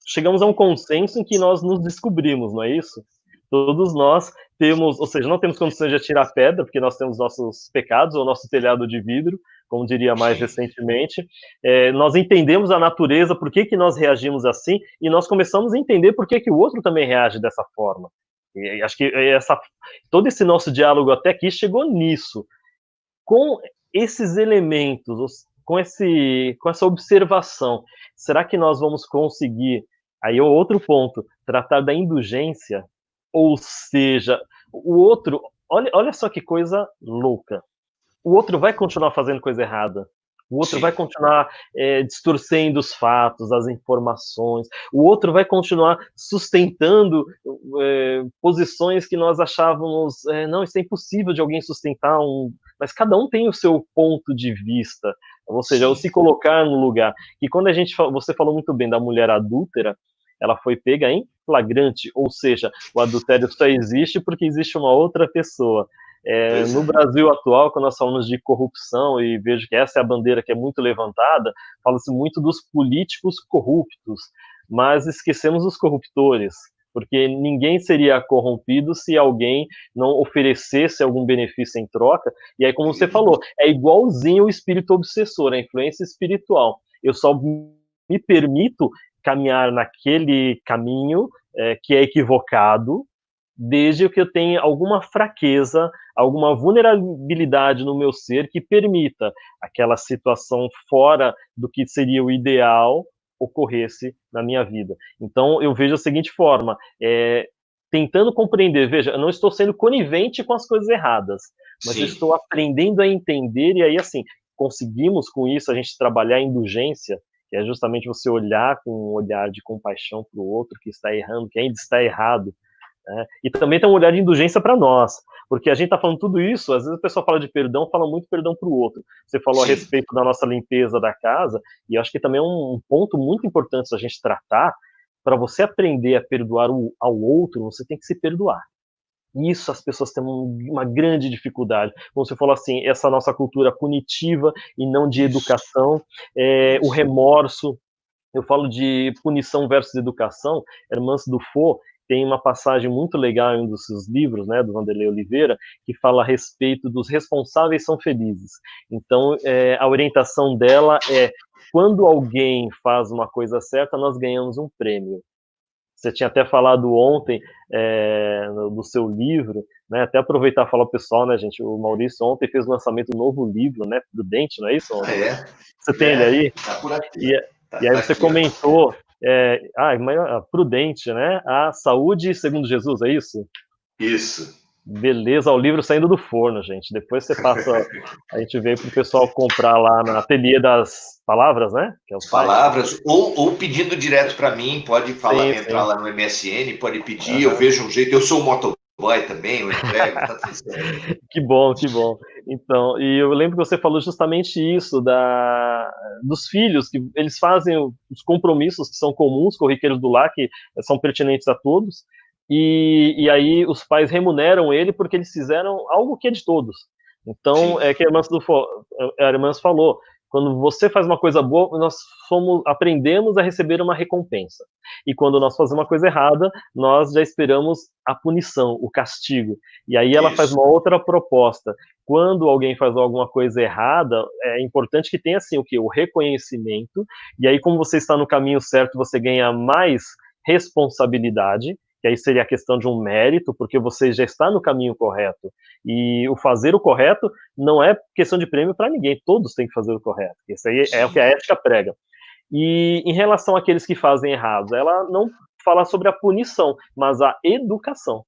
chegamos a um consenso em que nós nos descobrimos, não é isso? Todos nós temos, ou seja, não temos condições de atirar pedra, porque nós temos nossos pecados, ou nosso telhado de vidro, como diria mais Sim. recentemente. Nós entendemos a natureza, por que nós reagimos assim, e nós começamos a entender por que o outro também reage dessa forma. E acho que todo esse nosso diálogo até aqui chegou nisso. Com esses elementos, com essa observação, será que nós vamos conseguir, aí é outro ponto, tratar da indulgência? Ou seja, o outro, olha só que coisa louca. o outro vai continuar fazendo coisa errada. O outro Sim. vai continuar distorcendo os fatos, as informações. O outro vai continuar sustentando posições que nós achávamos, não, isso é impossível de alguém sustentar. Mas cada um tem o seu ponto de vista. Ou seja, Sim. o se colocar no lugar. E quando você falou muito bem da mulher adúltera, ela foi pega em flagrante. Ou seja, o adultério só existe porque existe uma outra pessoa. No Brasil atual, quando nós falamos de corrupção, e vejo que essa é a bandeira que é muito levantada, fala-se muito dos políticos corruptos, mas esquecemos os corruptores, porque ninguém seria corrompido se alguém não oferecesse algum benefício em troca. E aí, como você falou, é igualzinho o espírito obsessor, a influência espiritual. Eu só me permito caminhar naquele caminho que é equivocado, desde que eu tenha alguma fraqueza, alguma vulnerabilidade no meu ser que permita aquela situação fora do que seria o ideal ocorresse na minha vida. Então, eu vejo da seguinte forma, tentando compreender, veja, eu não estou sendo conivente com as coisas erradas, mas eu estou aprendendo a entender, e aí, assim, conseguimos com isso a gente trabalhar a indulgência, que é justamente você olhar com um olhar de compaixão para o outro que está errando, que ainda está errado, e também tem um olhar de indulgência para nós, porque a gente está falando tudo isso, às vezes a pessoa fala de perdão, fala muito perdão para o outro. Você falou a respeito da nossa limpeza da casa, e acho que também é um ponto muito importante a gente tratar. Para você aprender a perdoar ao outro, você tem que se perdoar. Isso as pessoas têm uma grande dificuldade. Como você falou assim, essa nossa cultura punitiva e não de educação, o remorso. Eu falo de punição versus educação. Hermance Dufault tem uma passagem muito legal em um dos seus livros, né, do Vanderlei Oliveira, que fala a respeito dos responsáveis são felizes. Então, a orientação dela é: quando alguém faz uma coisa certa, nós ganhamos um prêmio. Você tinha até falado ontem do seu livro, né? Até aproveitar e falar pro pessoal, né, gente? O Maurício ontem fez o lançamento do novo livro, né? Prudente, não é isso? Ah, é? Você tem ele aí? Tá por aqui. E aí Tá você aqui, ó. comentou, Prudente, né? A saúde segundo Jesus, é isso? Isso. Beleza, o livro saindo do forno, gente. Depois você passa, a gente veio pro pessoal comprar lá na Ateliê das Palavras, né? Que é o site. Palavras, ou pedindo direto para mim, pode falar, entrar lá no MSN, pode pedir, eu vejo um jeito, eu sou um motoboy também, eu entrego, tá tudo certo. Que bom, que bom. Então, e eu lembro que você falou justamente isso, dos filhos, que eles fazem os compromissos que são comuns, corriqueiros do lar, que são pertinentes a todos, e aí os pais remuneram ele porque eles fizeram algo que é de todos. Então, é que a irmã falou, quando você faz uma coisa boa, nós aprendemos a receber uma recompensa. E quando nós fazemos uma coisa errada, nós já esperamos a punição, o castigo. E aí ela faz uma outra proposta. Quando alguém faz alguma coisa errada, é importante que tenha assim o quê? O reconhecimento. E aí, como você está no caminho certo, você ganha mais responsabilidade, que aí seria a questão de um mérito, porque você já está no caminho correto. E o fazer o correto não é questão de prêmio para ninguém, todos têm que fazer o correto. Isso aí é o que a ética prega. E em relação àqueles que fazem errado, ela não fala sobre a punição, mas a educação.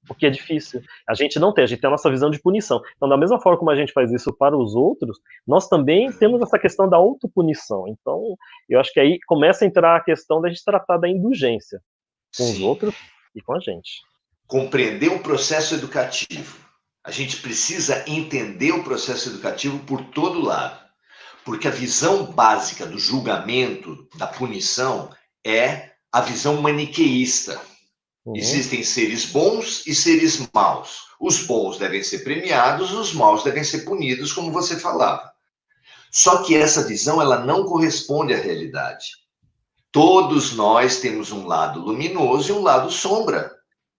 Porque é difícil. A gente tem a nossa visão de punição. Então, da mesma forma como a gente faz isso para os outros, nós também temos essa questão da autopunição. Então, eu acho que aí começa a entrar a questão da gente tratar da indulgência com os outros e com a gente. Compreender o processo educativo. A gente precisa entender o processo educativo por todo lado. Porque a visão básica do julgamento, da punição, é a visão maniqueísta. Existem seres bons e seres maus. Os bons devem ser premiados, os maus devem ser punidos, como você falava. Só que essa visão ela não corresponde à realidade. Todos nós temos um lado luminoso e um lado sombra.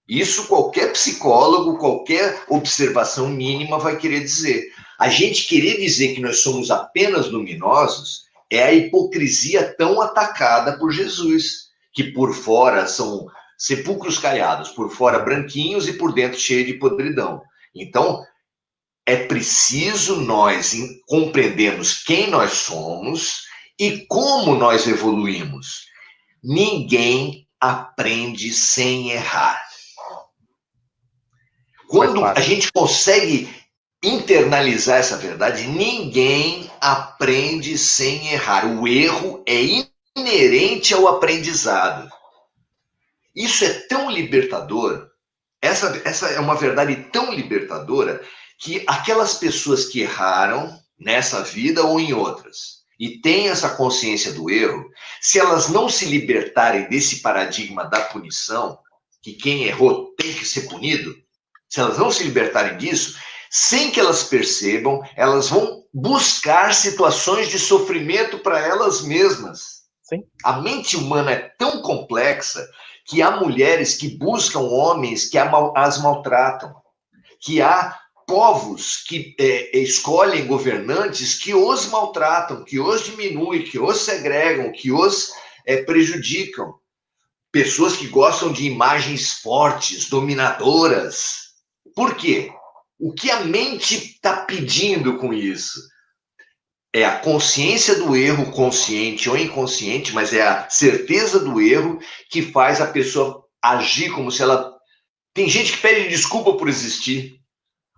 Isso qualquer psicólogo, qualquer observação mínima vai querer dizer. A gente querer dizer que nós somos apenas luminosos é a hipocrisia tão atacada por Jesus, que por fora são sepulcros caiados, por fora branquinhos e por dentro cheio de podridão. Então, é preciso nós compreendermos quem nós somos e como nós evoluímos. Ninguém aprende sem errar. Quando a gente consegue internalizar essa verdade, ninguém aprende sem errar. O erro é inerente ao aprendizado. Isso é tão libertador, essa é uma verdade tão libertadora, que aquelas pessoas que erraram nessa vida ou em outras, e têm essa consciência do erro, se elas não se libertarem desse paradigma da punição, que quem errou tem que ser punido, se elas não se libertarem disso, sem que elas percebam, elas vão buscar situações de sofrimento para elas mesmas. Sim. A mente humana é tão complexa que há mulheres que buscam homens que as maltratam, que há povos que escolhem governantes que os maltratam, que os diminuem, que os segregam, que os prejudicam. Pessoas que gostam de imagens fortes, dominadoras. Por quê? O que a mente está pedindo com isso? É a consciência do erro, consciente ou inconsciente, mas é a certeza do erro que faz a pessoa agir como se ela... Tem gente que pede desculpa por existir.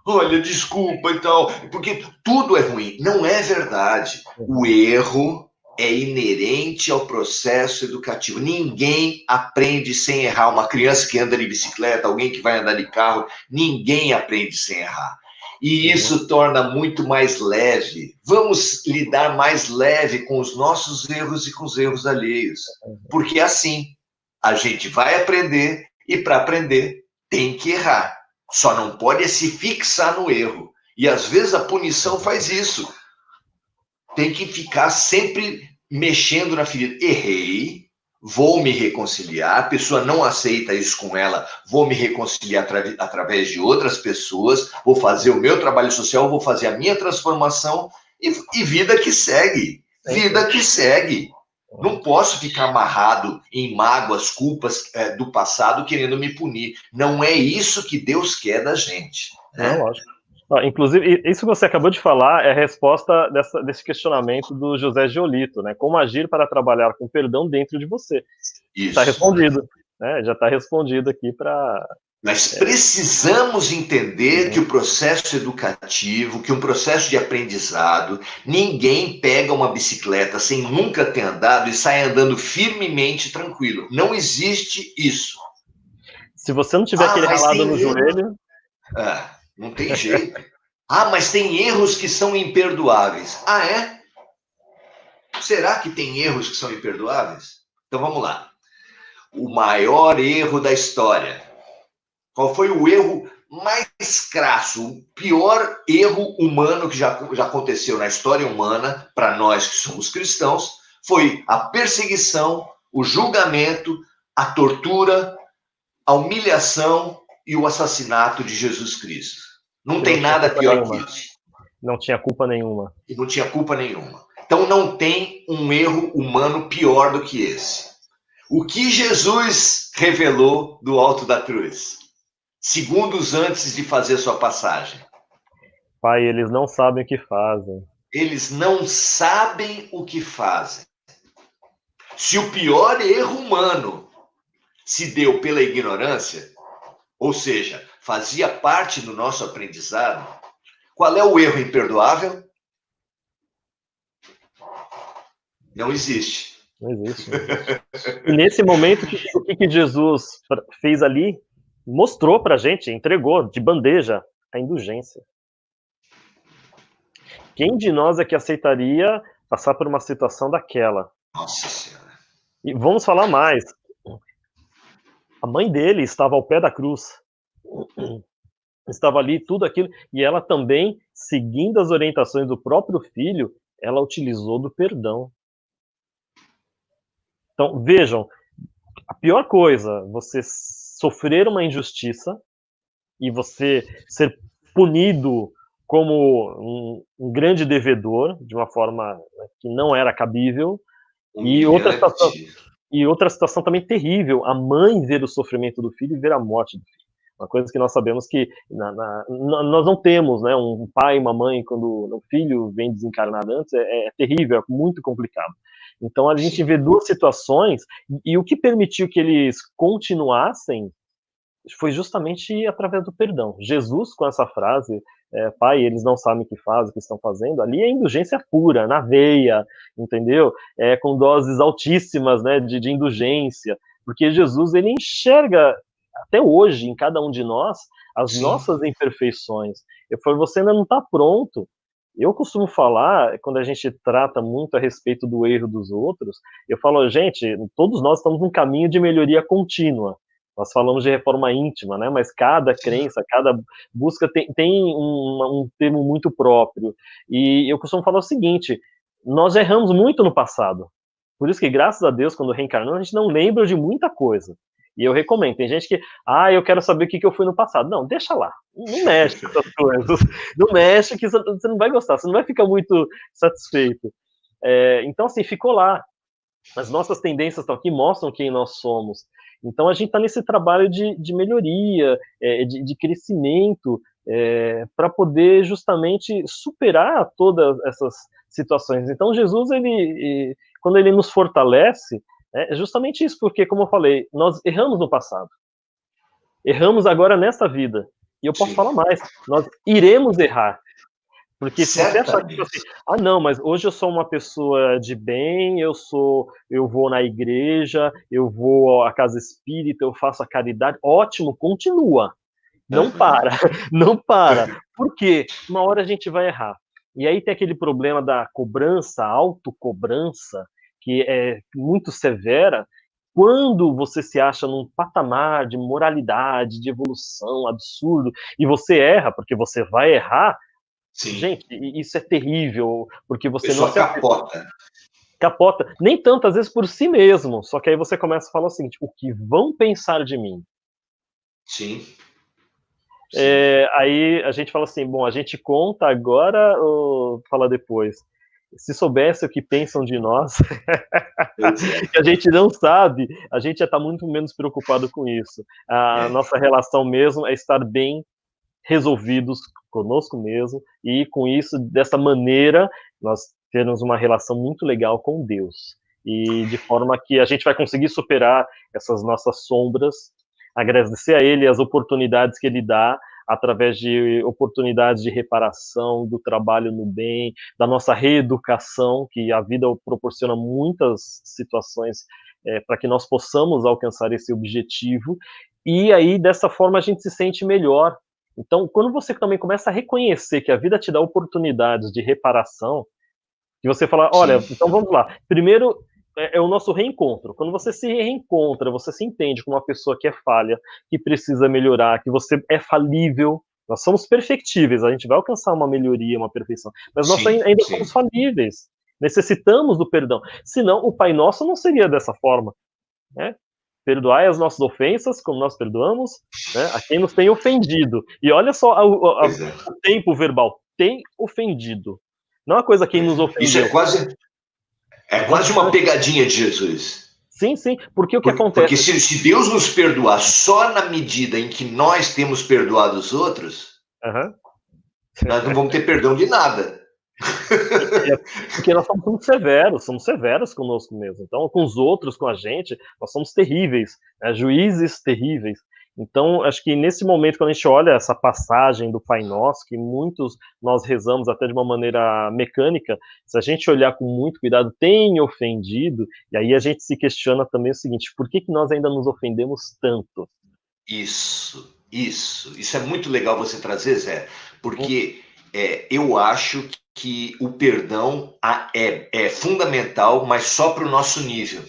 Olha, desculpa e tal, porque tudo é ruim. Não é verdade. O erro é inerente ao processo educativo. Ninguém aprende sem errar. Uma criança que anda de bicicleta, alguém que vai andar de carro, ninguém aprende sem errar. E isso torna muito mais leve. Vamos lidar mais leve com os nossos erros e com os erros alheios. Porque assim, a gente vai aprender e para aprender tem que errar. Só não pode se fixar no erro. E às vezes a punição faz isso. Tem que ficar sempre mexendo na ferida. Errei, vou me reconciliar. A pessoa não aceita isso com ela, vou me reconciliar através de outras pessoas, vou fazer o meu trabalho social, vou fazer a minha transformação e vida que segue. Vida que segue. Não posso ficar amarrado em mágoas, culpas do passado querendo me punir. Não é isso que Deus quer da gente. Né? Não, lógico. Inclusive, isso que você acabou de falar é a resposta desse questionamento do José Giolito, né? Como agir para trabalhar com perdão dentro de você. Está respondido, né? Já está respondido aqui para... Nós precisamos entender que o processo educativo, que um processo de aprendizado, ninguém pega uma bicicleta sem nunca ter andado e sai andando firmemente tranquilo. Não existe isso. Se você não tiver aquele ralado no joelho... não tem jeito. Mas tem erros que são imperdoáveis. É? Será que tem erros que são imperdoáveis? Então vamos lá. O maior erro da história. Qual foi o erro mais crasso, o pior erro humano que já aconteceu na história humana, para nós que somos cristãos, foi a perseguição, o julgamento, a tortura, a humilhação e o assassinato de Jesus Cristo. Não tem nada pior que isso. Não tinha culpa nenhuma. E não tinha culpa nenhuma. Então não tem um erro humano pior do que esse. O que Jesus revelou do alto da cruz? Segundos antes de fazer sua passagem. Pai, eles não sabem o que fazem. Eles não sabem o que fazem. Se o pior erro humano se deu pela ignorância, ou seja, fazia parte do nosso aprendizado, qual é o erro imperdoável? Não existe. Não existe. E nesse momento, o que Jesus fez ali? Mostrou pra gente, entregou de bandeja a indulgência. Quem de nós é que aceitaria passar por uma situação daquela? Nossa Senhora. E vamos falar mais. A mãe dele estava ao pé da cruz. Estava ali, tudo aquilo. E ela também, seguindo as orientações do próprio filho, ela utilizou do perdão. Então, vejam, a pior coisa, você sofrer uma injustiça e você ser punido como um grande devedor, de uma forma que não era cabível, e outra situação também terrível, a mãe ver o sofrimento do filho e ver a morte do filho. Uma coisa que nós sabemos que nós não temos, né, um pai e uma mãe quando o filho vem desencarnado antes, é terrível, é muito complicado. Então a gente vê duas situações, e o que permitiu que eles continuassem foi justamente através do perdão. Jesus, com essa frase, pai, eles não sabem o que fazem, o que estão fazendo, ali é indulgência pura, na veia, entendeu? Com doses altíssimas, né, de indulgência, porque Jesus, ele enxerga, até hoje, em cada um de nós, as Sim. nossas imperfeições. Eu falo, você ainda não está pronto. Eu costumo falar, quando a gente trata muito a respeito do erro dos outros, eu falo, gente, todos nós estamos num caminho de melhoria contínua. Nós falamos de reforma íntima, né? Mas cada crença, cada busca tem um termo muito próprio. E eu costumo falar o seguinte: nós erramos muito no passado. Por isso que, graças a Deus, quando reencarnamos, a gente não lembra de muita coisa. E eu recomendo. Tem gente que, eu quero saber o que eu fui no passado. Não, deixa lá. Não mexe com essas coisas. Não mexe, que você não vai gostar. Você não vai ficar muito satisfeito. Então, assim, ficou lá. As nossas tendências estão aqui, mostram quem nós somos. Então, a gente está nesse trabalho de melhoria, de crescimento, para poder justamente superar todas essas situações. Então, Jesus, quando ele nos fortalece, é justamente isso, porque, como eu falei, nós erramos no passado. Erramos agora nessa vida. E eu posso Sim. falar mais, nós iremos errar. Porque se você achar que, tipo Certamente. assim, não, mas hoje eu sou uma pessoa de bem, eu vou na igreja, eu vou à casa espírita, eu faço a caridade, ótimo, continua. Não para, não para. Por quê? Uma hora a gente vai errar. E aí tem aquele problema da cobrança, autocobrança, que é muito severa, quando você se acha num patamar de moralidade, de evolução absurdo, e você erra, porque você vai errar. Sim. Gente, isso é terrível, porque você não Pessoa se capota. capota, nem tanto às vezes por si mesmo, só que aí você começa a falar o seguinte: o que vão pensar de mim? Sim. Sim. Aí a gente fala assim, bom, a gente conta agora ou fala depois? Se soubesse o que pensam de nós, Pois é. que a gente não sabe, a gente já está muito menos preocupado com isso. A nossa relação mesmo é estar bem resolvidos conosco mesmo, e com isso, dessa maneira, nós termos uma relação muito legal com Deus. E de forma que a gente vai conseguir superar essas nossas sombras, agradecer a Ele as oportunidades que Ele dá, através de oportunidades de reparação, do trabalho no bem, da nossa reeducação, que a vida proporciona muitas situações para que nós possamos alcançar esse objetivo, e aí dessa forma a gente se sente melhor. Então, quando você também começa a reconhecer que a vida te dá oportunidades de reparação, e você fala, olha, Sim. então vamos lá. Primeiro é o nosso reencontro. Quando você se reencontra, você se entende como uma pessoa que é falha, que precisa melhorar, que você é falível. Nós somos perfectíveis, a gente vai alcançar uma melhoria, uma perfeição, mas nós Sim. ainda Sim. somos falíveis. Necessitamos do perdão. Senão, o Pai Nosso não seria dessa forma, né? Perdoai as nossas ofensas, como nós perdoamos, né, a quem nos tem ofendido. E olha só Pois é. o tempo verbal, tem ofendido. Não a coisa quem Pois nos é. Isso ofendeu. é É quase uma bastante. pegadinha de Jesus. Sim, sim, porque o que Porque acontece? se Deus nos perdoar só na medida em que nós temos perdoado os outros, Uhum. nós não vamos ter perdão de nada. Porque nós somos severos conosco mesmo. Então, com os outros, com a gente, nós somos terríveis, né? Juízes terríveis. Então, acho que nesse momento, quando a gente olha essa passagem do Pai Nosso, que muitos nós rezamos até de uma maneira mecânica, se a gente olhar com muito cuidado, tem ofendido, e aí a gente se questiona também o seguinte: por que nós ainda nos ofendemos tanto? Isso é muito legal você trazer, Zé, porque eu acho que o perdão é fundamental, mas só para o nosso nível.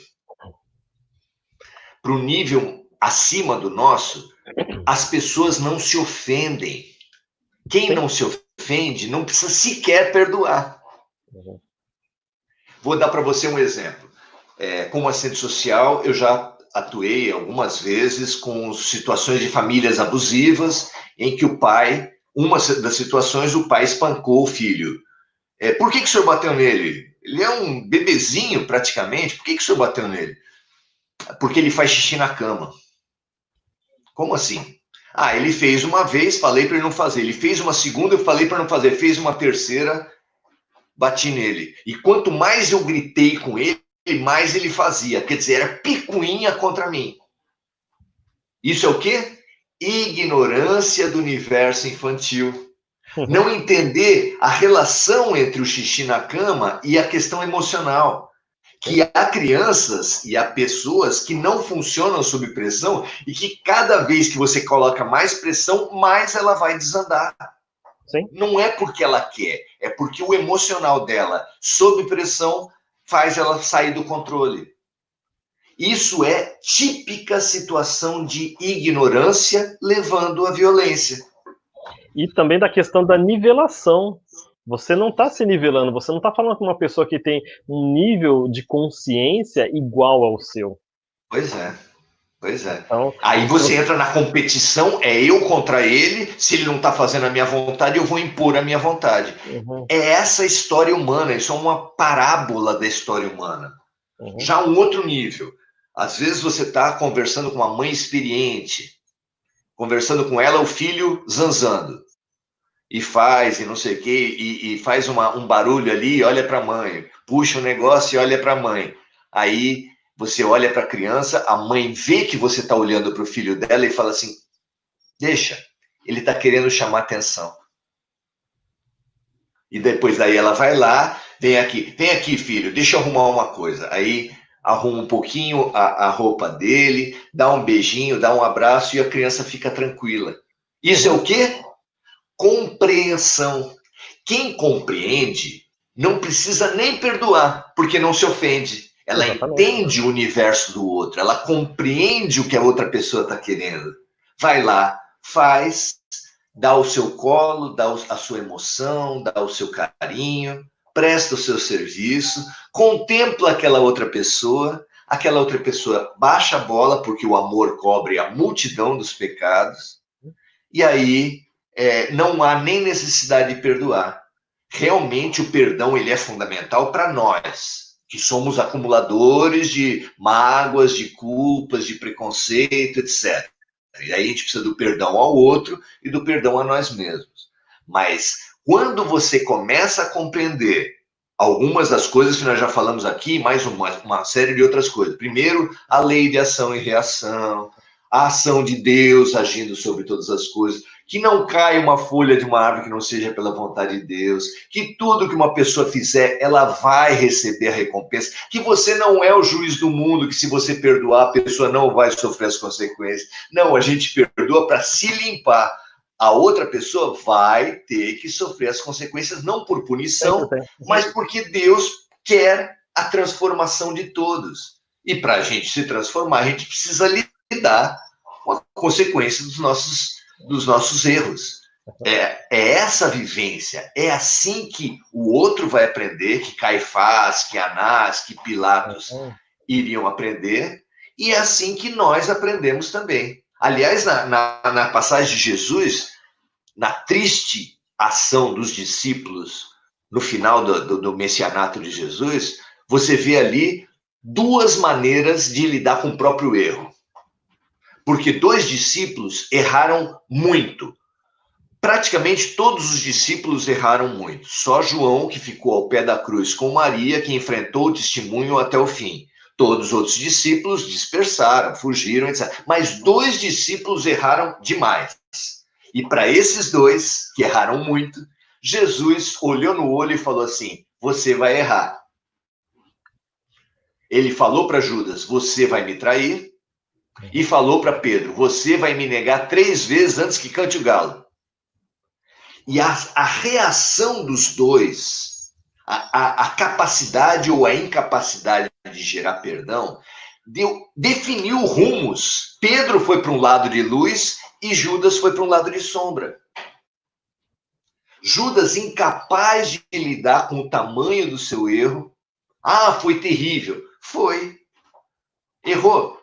Para o nível acima do nosso, as pessoas não se ofendem. Quem Sim. não se ofende não precisa sequer perdoar. Uhum. Vou dar para você um exemplo. Como assistente social, eu já atuei algumas vezes com situações de famílias abusivas, em que o pai, uma das situações, o pai espancou o filho. Por que o senhor bateu nele? Ele é um bebezinho praticamente, por que o senhor bateu nele? Porque ele faz xixi na cama. Como assim? Ele fez uma vez, falei para ele não fazer. Ele fez uma segunda, eu falei para não fazer. Fez uma terceira, bati nele. E quanto mais eu gritei com ele, mais ele fazia. Quer dizer, era picuinha contra mim. Isso é o quê? Ignorância do universo infantil. Não entender a relação entre o xixi na cama e a questão emocional. Que há crianças e há pessoas que não funcionam sob pressão e que cada vez que você coloca mais pressão, mais ela vai desandar. Sim. Não é porque ela quer, é porque o emocional dela, sob pressão, faz ela sair do controle. Isso é típica situação de ignorância levando à violência. E também da questão da nivelação. Você não está se nivelando, você não está falando com uma pessoa que tem um nível de consciência igual ao seu. Pois é, pois é. Então, Aí você entra na competição, é eu contra ele, se ele não está fazendo a minha vontade, eu vou impor a minha vontade. Uhum. É essa história humana, isso é uma parábola da história humana. Uhum. Já um outro nível. Às vezes você está conversando com uma mãe experiente, conversando com ela, o filho zanzando. E faz, e não sei o quê, e faz um barulho ali, olha para a mãe, puxa o negócio e olha para a mãe. Aí você olha para a criança, a mãe vê que você está olhando para o filho dela e fala assim, deixa, ele está querendo chamar atenção. E depois daí ela vai lá, vem aqui filho, deixa eu arrumar uma coisa. Aí arruma um pouquinho a roupa dele, dá um beijinho, dá um abraço e a criança fica tranquila. Isso é o quê? Compreensão. Quem compreende não precisa nem perdoar, porque não se ofende. Ela Exatamente. entende o universo do outro, ela compreende o que a outra pessoa está querendo. Vai lá, faz, dá o seu colo, dá a sua emoção, dá o seu carinho, presta o seu serviço, contempla aquela outra pessoa baixa a bola, porque o amor cobre a multidão dos pecados, e aí não há nem necessidade de perdoar. Realmente o perdão ele é fundamental para nós, que somos acumuladores de mágoas, de culpas, de preconceito, etc. E aí a gente precisa do perdão ao outro e do perdão a nós mesmos. Mas quando você começa a compreender algumas das coisas que nós já falamos aqui, mais uma série de outras coisas. Primeiro, a lei de ação e reação, a ação de Deus agindo sobre todas as coisas, que não caia uma folha de uma árvore que não seja pela vontade de Deus, que tudo que uma pessoa fizer, ela vai receber a recompensa, que você não é o juiz do mundo, que se você perdoar, a pessoa não vai sofrer as consequências. Não, a gente perdoa para se limpar. A outra pessoa vai ter que sofrer as consequências, não por punição, mas porque Deus quer a transformação de todos. E para a gente se transformar, a gente precisa lidar com a consequência dos nossos erros. É essa vivência, é assim que o outro vai aprender, que Caifás, que Anás, que Pilatos iriam aprender, e é assim que nós aprendemos também. Aliás, na passagem de Jesus, na triste ação dos discípulos, no final do messianato de Jesus, você vê ali duas maneiras de lidar com o próprio erro. Porque 2 discípulos erraram muito. Praticamente todos os discípulos erraram muito. Só João, que ficou ao pé da cruz com Maria, que enfrentou o testemunho até o fim. Todos os outros discípulos dispersaram, fugiram, etc. Mas 2 discípulos erraram demais. E para esses 2, que erraram muito, Jesus olhou no olho e falou assim, você vai errar. Ele falou para Judas, você vai me trair. E falou para Pedro, você vai me negar 3 vezes antes que cante o galo. E a reação dos dois, a capacidade ou a incapacidade de gerar perdão, definiu rumos. Pedro foi para um lado de luz e Judas foi para um lado de sombra. Judas, incapaz de lidar com o tamanho do seu erro. Foi terrível. Foi. Errou.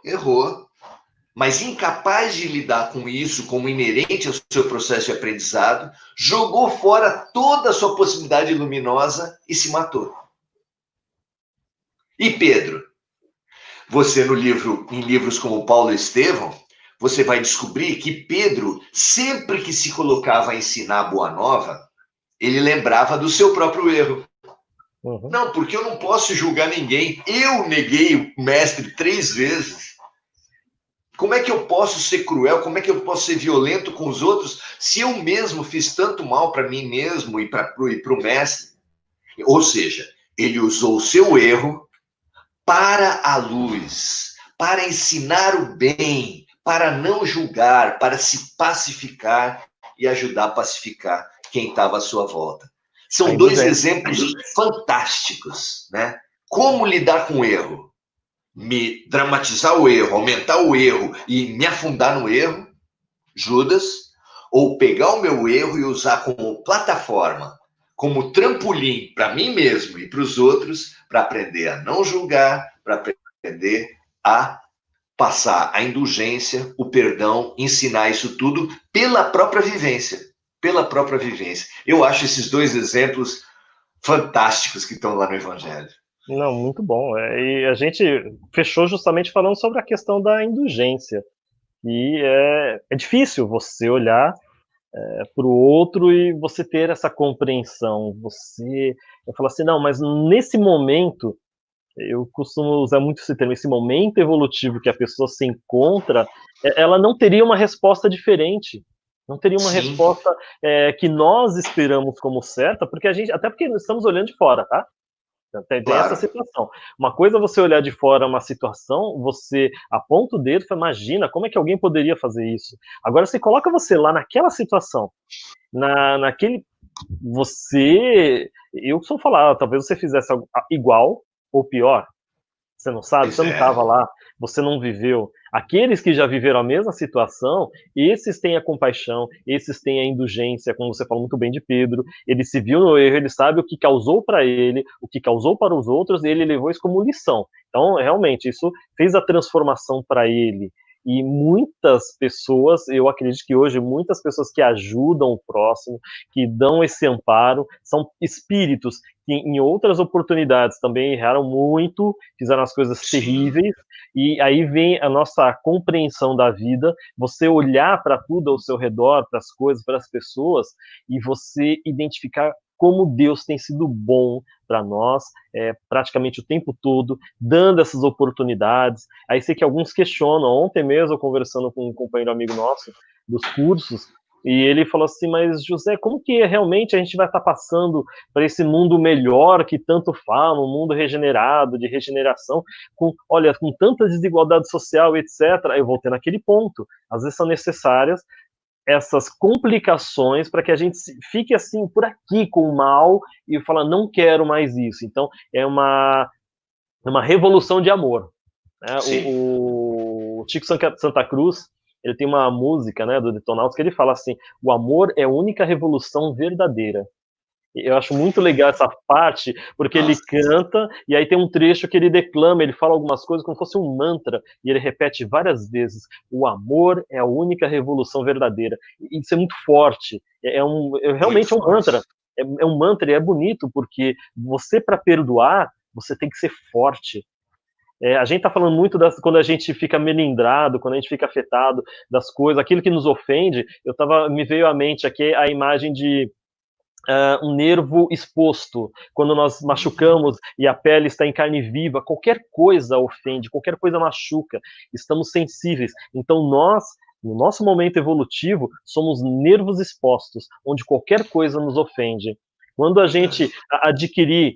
Mas incapaz de lidar com isso como inerente ao seu processo de aprendizado, jogou fora toda a sua possibilidade luminosa e se matou. E Pedro? Você em livros como Paulo e Estevão, você vai descobrir que Pedro, sempre que se colocava a ensinar a boa nova, ele lembrava do seu próprio erro. Não, porque eu não posso julgar ninguém. Eu neguei o mestre 3 vezes. Como é que eu posso ser cruel? Como é que eu posso ser violento com os outros se eu mesmo fiz tanto mal para mim mesmo e para o mestre? Ou seja, ele usou o seu erro para a luz, para ensinar o bem, para não julgar, para se pacificar e ajudar a pacificar quem estava à sua volta. São dois exemplos fantásticos, né? Como lidar com o erro? Me dramatizar o erro, aumentar o erro e me afundar no erro, Judas, ou pegar o meu erro e usar como plataforma, como trampolim para mim mesmo e para os outros, para aprender a não julgar, para aprender a passar a indulgência, o perdão, ensinar isso tudo pela própria vivência. Pela própria vivência. Eu acho esses dois exemplos fantásticos que estão lá no Evangelho. Não, muito bom. E a gente fechou justamente falando sobre a questão da indulgência. E é difícil você olhar para o outro e você ter essa compreensão. Eu falo assim, não, mas nesse momento, eu costumo usar muito esse termo, esse momento evolutivo que a pessoa se encontra, ela não teria uma resposta diferente. Não teria uma Sim. resposta que nós esperamos como certa, porque até porque nós estamos olhando de fora, tá? Tem essa situação. Uma coisa é você olhar de fora uma situação, você aponta o dedo e fala, imagina, como é que alguém poderia fazer isso? Agora, você coloca você lá naquela situação, naquele... Eu costumo falar, talvez você fizesse algo igual ou pior. Você não sabe, você não estava lá, você não viveu. Aqueles que já viveram a mesma situação, esses têm a compaixão, esses têm a indulgência, como você falou muito bem de Pedro. Ele se viu no erro, ele sabe o que causou para ele, o que causou para os outros, e ele levou isso como lição. Então, realmente, isso fez a transformação para ele. E muitas pessoas, eu acredito que hoje, muitas pessoas que ajudam o próximo, que dão esse amparo, são espíritos que em outras oportunidades também erraram muito, fizeram as coisas terríveis, e aí vem a nossa compreensão da vida, você olhar para tudo ao seu redor, para as coisas, para as pessoas, e você identificar como Deus tem sido bom para nós, praticamente o tempo todo, dando essas oportunidades. Aí sei que alguns questionam, ontem mesmo, conversando com um companheiro amigo nosso dos cursos, e ele falou assim, mas José, como que realmente a gente vai estar passando para esse mundo melhor que tanto falam, um mundo regenerado, de regeneração, com tanta desigualdade social, etc. Eu voltei naquele ponto. Às vezes são necessárias essas complicações para que a gente fique assim por aqui com o mal e fala, não quero mais isso. Então, é uma revolução de amor. Né? O Chico Santa Cruz, ele tem uma música, né, do Detonautas, que ele fala assim, o amor é a única revolução verdadeira. Eu acho muito legal essa parte, porque ele canta, e aí tem um trecho que ele declama, ele fala algumas coisas como se fosse um mantra, e ele repete várias vezes, o amor é a única revolução verdadeira. E isso é muito forte, realmente é um mantra, é um mantra, e é bonito, porque você, para perdoar, você tem que ser forte. A gente está falando muito quando a gente fica melindrado, quando a gente fica afetado das coisas, aquilo que nos ofende, me veio à mente aqui a imagem de um nervo exposto, quando nós machucamos e a pele está em carne viva, qualquer coisa ofende, qualquer coisa machuca, estamos sensíveis. Então nós, no nosso momento evolutivo, somos nervos expostos, onde qualquer coisa nos ofende. Quando a gente adquirir,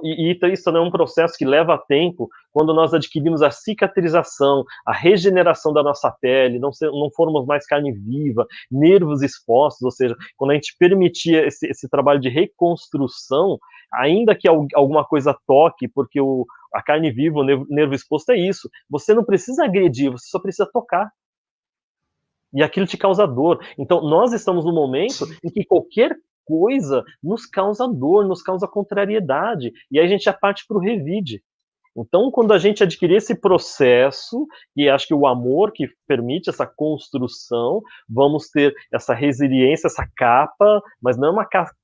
e isso não é um processo que leva tempo, quando nós adquirimos a cicatrização, a regeneração da nossa pele, não formos mais carne viva, nervos expostos, ou seja, quando a gente permitir esse trabalho de reconstrução, ainda que alguma coisa toque, porque a carne viva, o nervo exposto é isso, você não precisa agredir, você só precisa tocar. E aquilo te causa dor. Então, nós estamos num momento em que qualquer coisa nos causa dor, nos causa contrariedade, e aí a gente já parte para o revide. Então, quando a gente adquirir esse processo, e acho que o amor que permite essa construção, vamos ter essa resiliência, essa capa, mas não é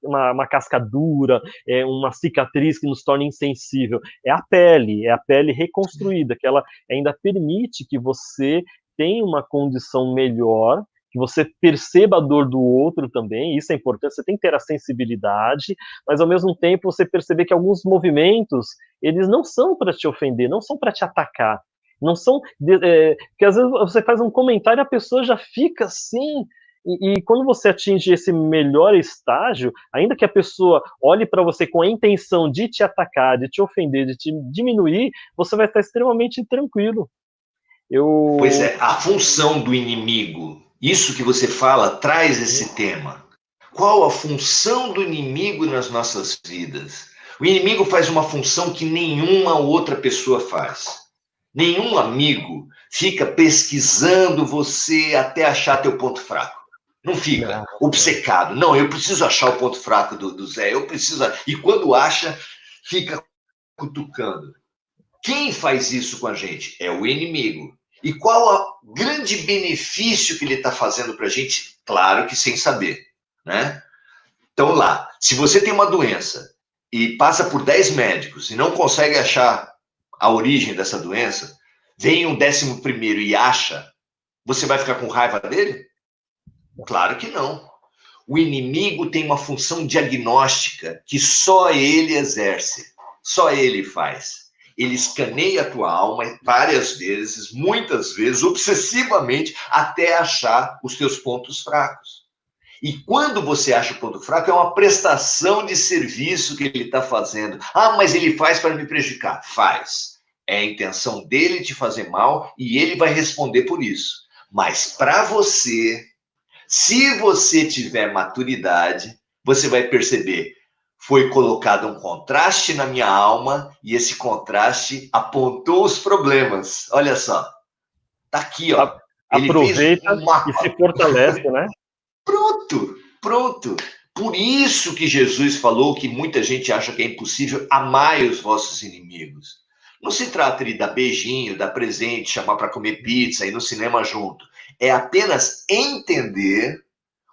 uma casca dura, é uma cicatriz que nos torna insensível. É a pele reconstruída, que ela ainda permite que você tenha uma condição melhor, que você perceba a dor do outro também, isso é importante, você tem que ter a sensibilidade, mas ao mesmo tempo você perceber que alguns movimentos, eles não são para te ofender, não são para te atacar, Não são... porque às vezes você faz um comentário e a pessoa já fica assim... E quando você atinge esse melhor estágio, ainda que a pessoa olhe para você com a intenção de te atacar, de te ofender, de te diminuir, você vai estar extremamente tranquilo. Pois é, a função do inimigo, isso que você fala, traz esse tema. Qual a função do inimigo nas nossas vidas? O inimigo faz uma função que nenhuma outra pessoa faz. Nenhum amigo fica pesquisando você até achar teu ponto fraco. Não fica obcecado. Não, eu preciso achar o ponto fraco do Zé. Eu preciso. E quando acha, fica cutucando. Quem faz isso com a gente? É o inimigo. E qual o grande benefício que ele está fazendo para a gente? Claro que sem saber, né? Então lá, se você tem uma doença e passa por 10 médicos e não consegue achar a origem dessa doença, vem um 11º e acha, você vai ficar com raiva dele? Claro que não. O inimigo tem uma função diagnóstica que só ele exerce, só ele faz. Ele escaneia a tua alma várias vezes, muitas vezes, obsessivamente, até achar os teus pontos fracos. E quando você acha o ponto fraco, é uma prestação de serviço que ele está fazendo. Ah, mas ele faz para me prejudicar. Faz. É a intenção dele te fazer mal e ele vai responder por isso. Mas para você, se você tiver maturidade, você vai perceber, foi colocado um contraste na minha alma e esse contraste apontou os problemas. Olha só. Tá aqui, ó. Ele fez Aproveita um mapa. e se fortalece, né? Pronto, pronto. Por isso que Jesus falou que muita gente acha que é impossível, amai os vossos inimigos. Não se trata de dar beijinho, dar presente, chamar para comer pizza, ir no cinema junto. É apenas entender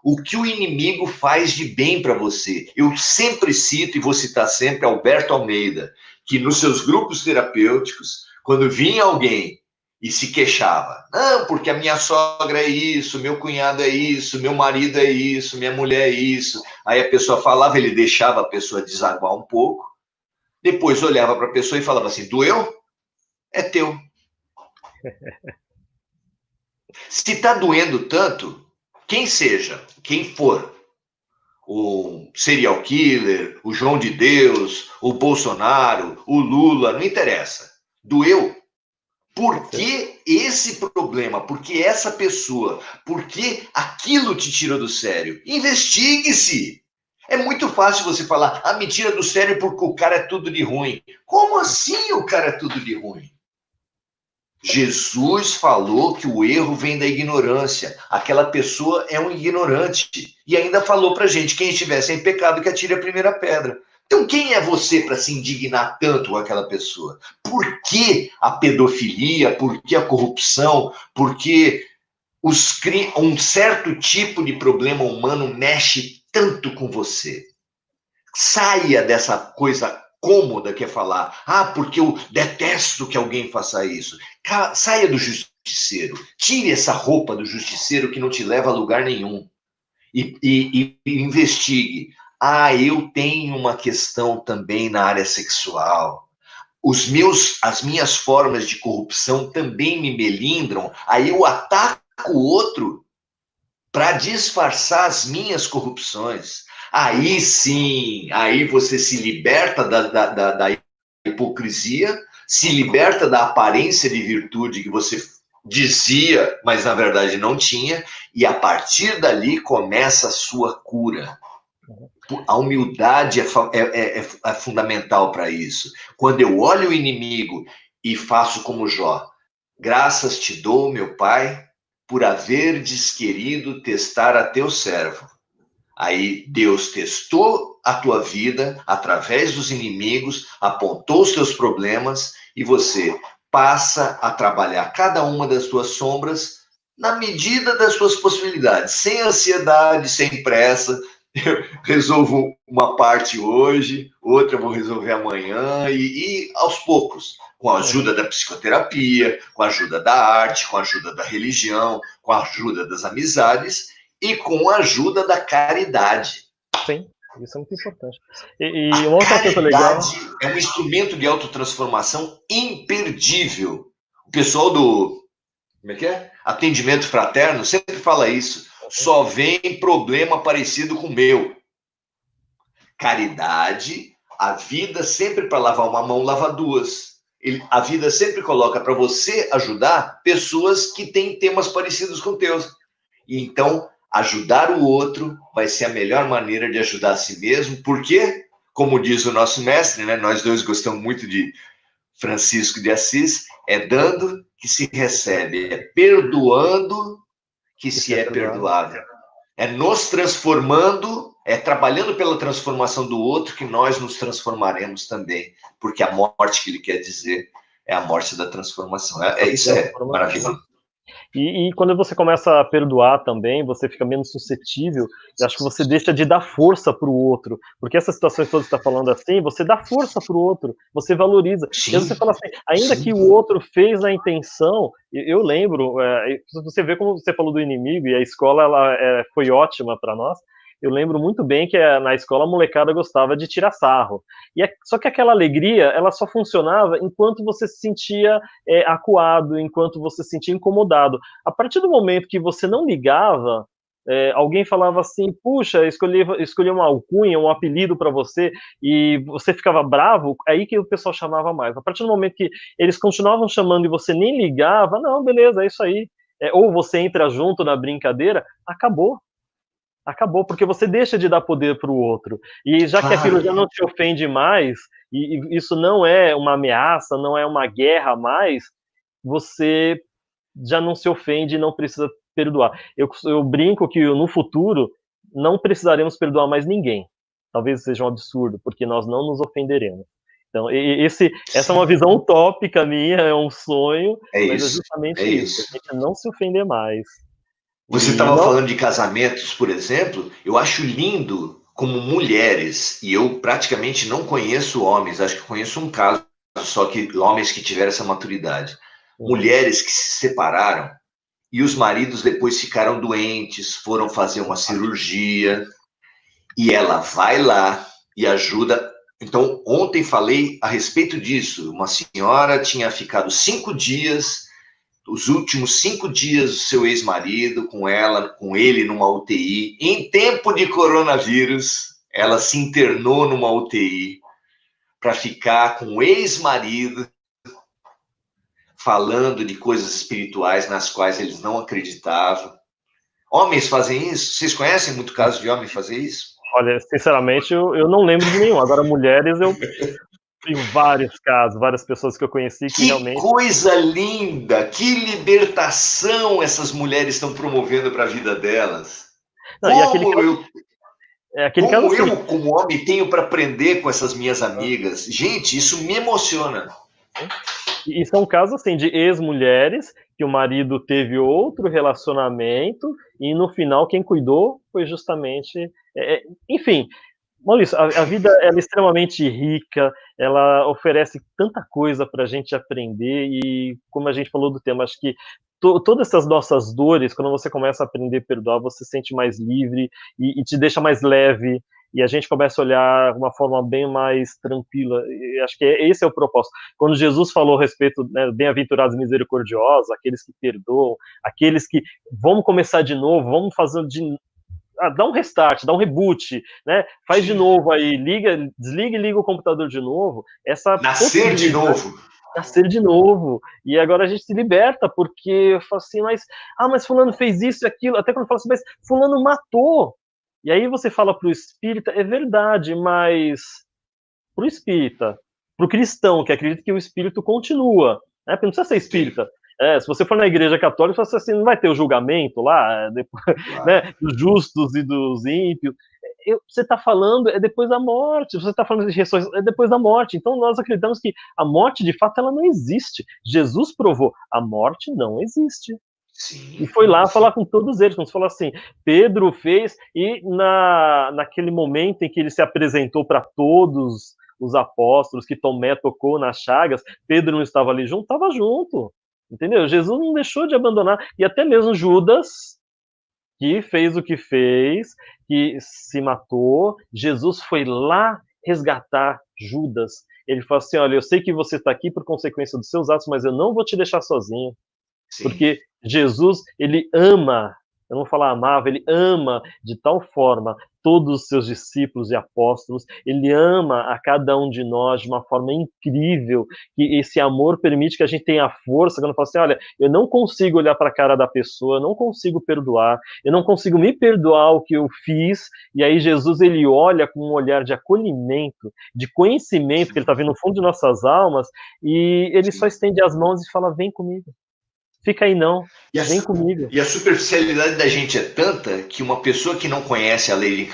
o que o inimigo faz de bem para você. Eu sempre cito, e vou citar sempre, Alberto Almeida, que nos seus grupos terapêuticos, quando vinha alguém e se queixava, não, porque a minha sogra é isso, meu cunhado é isso, meu marido é isso, minha mulher é isso. Aí a pessoa falava, ele deixava a pessoa desaguar um pouco, depois olhava para a pessoa e falava assim, doeu? É teu. Se está doendo tanto, quem seja, quem for, o serial killer, o João de Deus, o Bolsonaro, o Lula, não interessa. Doeu? Por que esse problema? Por que essa pessoa? Por que aquilo te tirou do sério? Investigue-se. É muito fácil você falar, ah, me tira do sério porque o cara é tudo de ruim. Como assim o cara é tudo de ruim? Jesus falou que o erro vem da ignorância. Aquela pessoa é um ignorante. E ainda falou pra gente, quem estiver sem pecado que atire a primeira pedra. Então quem é você para se indignar tanto com aquela pessoa? Por que a pedofilia? Por que a corrupção? Por que um certo tipo de problema humano mexe tanto com você? Saia dessa coisa cômoda que é falar, ah, porque eu detesto que alguém faça isso. Saia do justiceiro, tire essa roupa do justiceiro que não te leva a lugar nenhum e investigue. Ah, eu tenho uma questão também na área sexual. As minhas formas de corrupção também me melindram. Aí eu ataco o outro para disfarçar as minhas corrupções. Aí sim, aí você se liberta da hipocrisia, se liberta da aparência de virtude que você dizia, mas na verdade não tinha, e a partir dali começa a sua cura. A humildade é fundamental para isso. Quando eu olho o inimigo e faço como Jó, graças te dou, meu Pai, por haverdes querido testar a teu servo. Aí Deus testou a tua vida através dos inimigos, apontou os teus problemas e você passa a trabalhar cada uma das tuas sombras na medida das suas possibilidades, sem ansiedade, sem pressa. Eu resolvo uma parte hoje, outra eu vou resolver amanhã e aos poucos, com a ajuda da psicoterapia, com a ajuda da arte, com a ajuda da religião, com a ajuda das amizades e com a ajuda da caridade. Sim, isso é muito importante. E uma outra coisa legal... é um instrumento de autotransformação imperdível. O pessoal do, como é que é? Atendimento fraterno sempre fala isso. Só vem problema parecido com o meu. Caridade, a vida sempre para lavar uma mão, lava duas. A vida sempre coloca para você ajudar pessoas que têm temas parecidos com os teus. E então, ajudar o outro vai ser a melhor maneira de ajudar a si mesmo, porque, como diz o nosso mestre, né, nós dois gostamos muito de Francisco de Assis, é dando que se recebe, é perdoando que se é perdoável. É nos transformando, é trabalhando pela transformação do outro que nós nos transformaremos também, porque a morte que ele quer dizer é a morte da transformação. Isso é maravilhoso. E quando você começa a perdoar também, você fica menos suscetível, eu acho que você deixa de dar força para o outro, porque essas situações todas que você está falando assim, você dá força para o outro, você valoriza. Sim, e você fala assim, ainda sim, que o outro fez a intenção, eu lembro, você vê como você falou do inimigo, e a escola ela, foi ótima para nós, eu lembro muito bem que na escola a molecada gostava de tirar sarro. Só que aquela alegria, ela só funcionava enquanto você se sentia acuado, enquanto você se sentia incomodado. A partir do momento que você não ligava, alguém falava assim, puxa, escolhi uma alcunha, um apelido para você, e você ficava bravo, aí que o pessoal chamava mais. A partir do momento que eles continuavam chamando e você nem ligava, não, beleza, é isso aí. Ou você entra junto na brincadeira, acabou. Acabou, porque você deixa de dar poder para o outro. E já que aquilo já não te ofende mais, e isso não é uma ameaça, não é uma guerra mais, você já não se ofende e não precisa perdoar. Eu brinco que no futuro não precisaremos perdoar mais ninguém. Talvez seja um absurdo, porque nós não nos ofenderemos. Então, essa é uma visão utópica minha, é um sonho, mas é justamente isso, a gente não se ofender mais. Você estava falando de casamentos, por exemplo, eu acho lindo como mulheres, e eu praticamente não conheço homens, acho que conheço um caso só que homens que tiveram essa maturidade. Mulheres que se separaram e os maridos depois ficaram doentes, foram fazer uma cirurgia, e ela vai lá e ajuda. Então, ontem falei a respeito disso. Uma senhora tinha ficado 5 dias, os últimos 5 dias do seu ex-marido, com ele numa UTI. Em tempo de coronavírus, ela se internou numa UTI para ficar com o ex-marido, falando de coisas espirituais nas quais eles não acreditavam. Homens fazem isso? Vocês conhecem muito caso de homem fazer isso? Olha, sinceramente, eu não lembro de nenhum. Agora, mulheres, eu tenho vários casos, várias pessoas que eu conheci que realmente... Que coisa linda! Que libertação essas mulheres estão promovendo para a vida delas. Não, como eu, como homem, tenho para aprender com essas minhas amigas. Gente, isso me emociona. E são casos assim de ex-mulheres que o marido teve outro relacionamento e no final quem cuidou foi justamente... enfim, Maurício, a vida ela é extremamente rica, ela oferece tanta coisa para a gente aprender e, como a gente falou do tema, acho que todas essas nossas dores, quando você começa a aprender a perdoar, você se sente mais livre e te deixa mais leve e a gente começa a olhar de uma forma bem mais tranquila. E acho que esse é o propósito. Quando Jesus falou a respeito, né, bem-aventurados e misericordiosos, aqueles que perdoam, aqueles que vamos começar de novo, vamos fazer dá um restart, dá um reboot, né? Faz de novo aí, desliga e liga o computador de novo. Nascer de novo. Nascer de novo. E agora a gente se liberta, porque eu falo assim, mas fulano fez isso e aquilo. Até quando fala assim, mas fulano matou. E aí você fala pro espírita, é verdade, mas pro espírita, pro cristão, que acredita que o espírito continua, né? Porque não precisa ser espírita. Se você for na igreja católica, você assim, não vai ter o julgamento lá, depois, né, dos justos e dos ímpios. Você está falando depois da morte, você está falando de ressurreição, depois da morte. Então nós acreditamos que a morte, de fato, ela não existe. Jesus provou, a morte não existe. Sim, e foi lá falar com todos eles, como você falou assim, Pedro fez, e naquele momento em que ele se apresentou para todos os apóstolos, que Tomé tocou nas chagas, Pedro não estava ali junto? Estava junto. Entendeu? Jesus não deixou de abandonar, e até mesmo Judas, que fez o que fez, que se matou, Jesus foi lá resgatar Judas. ele fala assim, olha, eu sei que você está aqui por consequência dos seus atos, mas eu não vou te deixar sozinho. Sim. Porque Jesus, ele ama, eu não vou falar amava, ele ama de tal forma todos os seus discípulos e apóstolos, ele ama a cada um de nós de uma forma incrível, que esse amor permite que a gente tenha força, quando fala assim, olha, eu não consigo olhar para a cara da pessoa, eu não consigo perdoar, eu não consigo me perdoar o que eu fiz, e aí Jesus, ele olha com um olhar de acolhimento, de conhecimento, que ele está vendo no fundo de nossas almas, e ele só estende as mãos e fala, vem comigo. Fica aí não, vem comigo. E a superficialidade da gente é tanta que uma pessoa que não conhece a lei de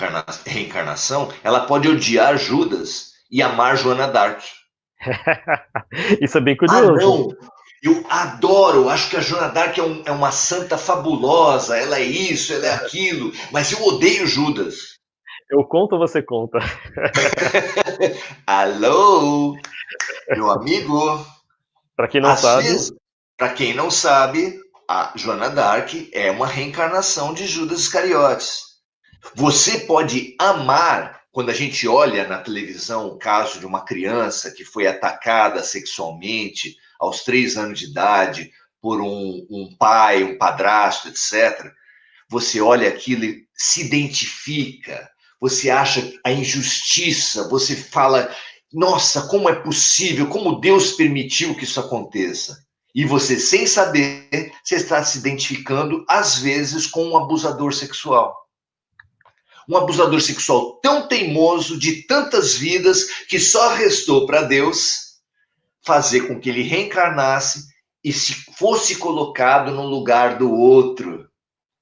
reencarnação, ela pode odiar Judas e amar Joana d'Arc. Isso é bem Ah, curioso. não, eu adoro, acho que a Joana d'Arc é uma santa fabulosa, ela é isso, ela é aquilo, mas eu odeio Judas. Eu conto ou você conta? Alô, meu amigo. Para quem não sabe, Para quem não sabe, a Joana d'Arc é uma reencarnação de Judas Iscariotes. Você pode amar, quando a gente olha na televisão o caso de uma criança que foi atacada sexualmente aos 3 anos de idade por um pai, um padrasto, etc. Você olha aquilo e se identifica, você acha a injustiça, você fala, nossa, como é possível, como Deus permitiu que isso aconteça. E você, sem saber, você está se identificando, às vezes, com um abusador sexual. Um abusador sexual tão teimoso, de tantas vidas, que só restou para Deus fazer com que ele reencarnasse e se fosse colocado no lugar do outro,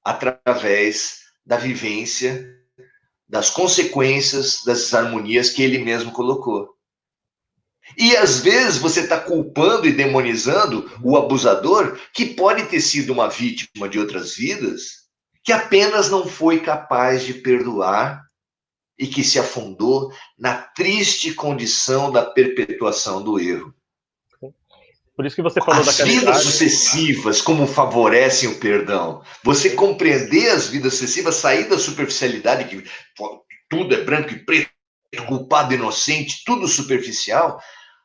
através da vivência, das consequências, das desarmonias que ele mesmo colocou. E às vezes você está culpando e demonizando o abusador, que pode ter sido uma vítima de outras vidas, que apenas não foi capaz de perdoar e que se afundou na triste condição da perpetuação do erro. por isso que você falou da caridade. As vidas sucessivas, como favorecem o perdão. Você compreender as vidas sucessivas, sair da superficialidade, que tudo é branco e preto, culpado, inocente, tudo superficial.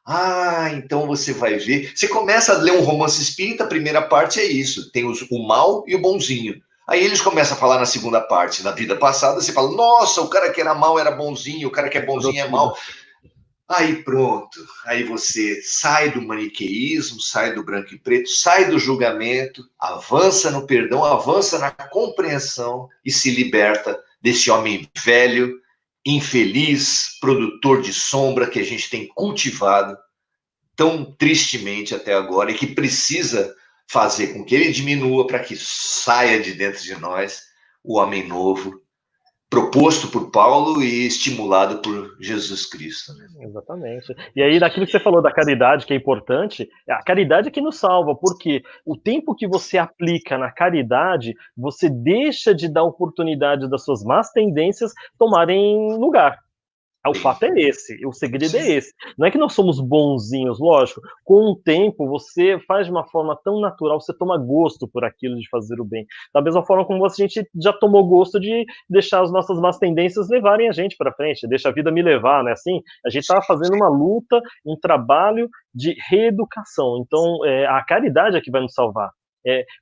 Ah, então você vai ver. Você começa a ler um romance espírita, a primeira parte é isso: tem o mal e o bonzinho. Aí eles começam a falar na segunda parte, na vida passada, você fala, nossa, o cara que era mal era bonzinho, o cara que é bonzinho é mal. Aí pronto, aí você sai do maniqueísmo, sai do branco e preto, sai do julgamento, avança no perdão, avança na compreensão e se liberta desse homem velho, infeliz, produtor de sombra que a gente tem cultivado tão tristemente até agora e que precisa fazer com que ele diminua para que saia de dentro de nós o homem novo, proposto por Paulo e estimulado por Jesus Cristo. Né? Exatamente. E aí, daquilo que você falou da caridade, que é importante, a caridade é que nos salva, porque o tempo que você aplica na caridade, você deixa de dar oportunidade das suas más tendências tomarem lugar. O fato é esse, o segredo é esse. Não é que nós somos bonzinhos, lógico. Com o tempo, você faz de uma forma tão natural, você toma gosto por aquilo de fazer o bem. Da mesma forma como a gente já tomou gosto de deixar as nossas más tendências levarem a gente para frente, deixa a vida me levar, né? Assim, a gente está fazendo uma luta, um trabalho de reeducação. Então, a caridade é que vai nos salvar.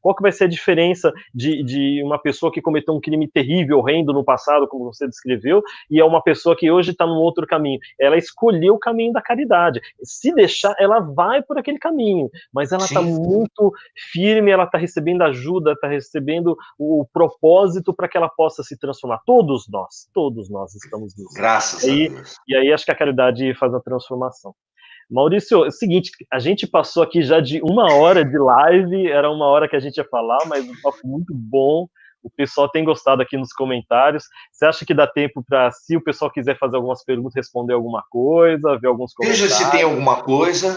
Qual que vai ser a diferença de uma pessoa que cometeu um crime terrível, horrendo no passado, como você descreveu, e é uma pessoa que hoje está num outro caminho? Ela escolheu o caminho da caridade. Se deixar, ela vai por aquele caminho, mas ela está muito firme, ela está recebendo ajuda, está recebendo o propósito para que ela possa se transformar. Todos nós estamos nisso. Graças a Deus. E aí acho que a caridade faz a transformação. Maurício, é o seguinte, a gente passou aqui já de 1 hora de live, era 1 hora que a gente ia falar, mas um papo muito bom, o pessoal tem gostado aqui nos comentários. Você acha que dá tempo para, se o pessoal quiser fazer algumas perguntas, responder alguma coisa, ver alguns comentários?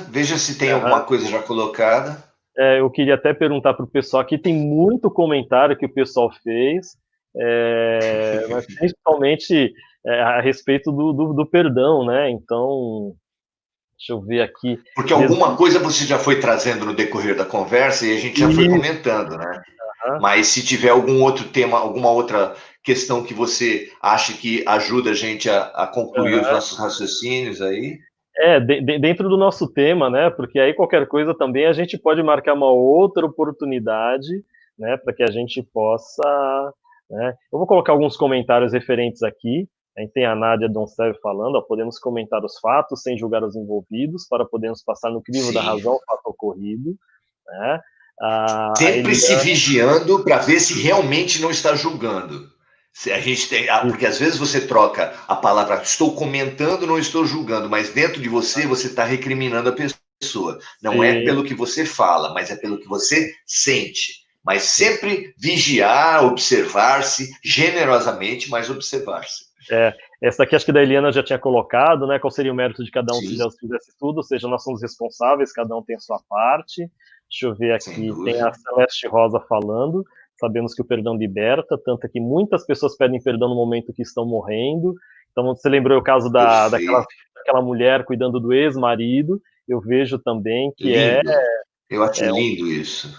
Veja se tem alguma coisa já colocada. Eu queria até perguntar para o pessoal aqui, tem muito comentário que o pessoal fez, mas principalmente a respeito do perdão, né? Então, deixa eu ver aqui. Porque alguma coisa você já foi trazendo no decorrer da conversa e a gente já foi comentando, né? Mas se tiver algum outro tema, alguma outra questão que você acha que ajuda a gente a concluir os nossos raciocínios aí... Dentro do nosso tema, né? Porque aí qualquer coisa também a gente pode marcar uma outra oportunidade, né? Para que a gente possa, né? Eu vou colocar alguns comentários referentes aqui. A gente tem a Nádia Doncev falando, ó, podemos comentar os fatos sem julgar os envolvidos, para podermos passar no crivo da Sim. razão o fato ocorrido, né? Sempre se vigiando para ver se realmente não está julgando. A gente tem, porque às vezes você troca a palavra estou comentando, não estou julgando, mas dentro de você está recriminando a pessoa. Não é pelo que você fala, mas é pelo que você sente. Mas sempre vigiar, observar-se, generosamente, mas observar-se. Essa aqui acho que da Eliana já tinha colocado, né? Qual seria o mérito de cada um Sim. se Deus fizesse tudo? Ou seja, nós somos responsáveis, cada um tem a sua parte. Deixa eu ver aqui, tem a Celeste Rosa falando. Sabemos que o perdão liberta, tanto que muitas pessoas pedem perdão no momento que estão morrendo. Então, você lembrou o caso daquela mulher cuidando do ex-marido. Eu vejo também que lindo. Eu acho lindo isso.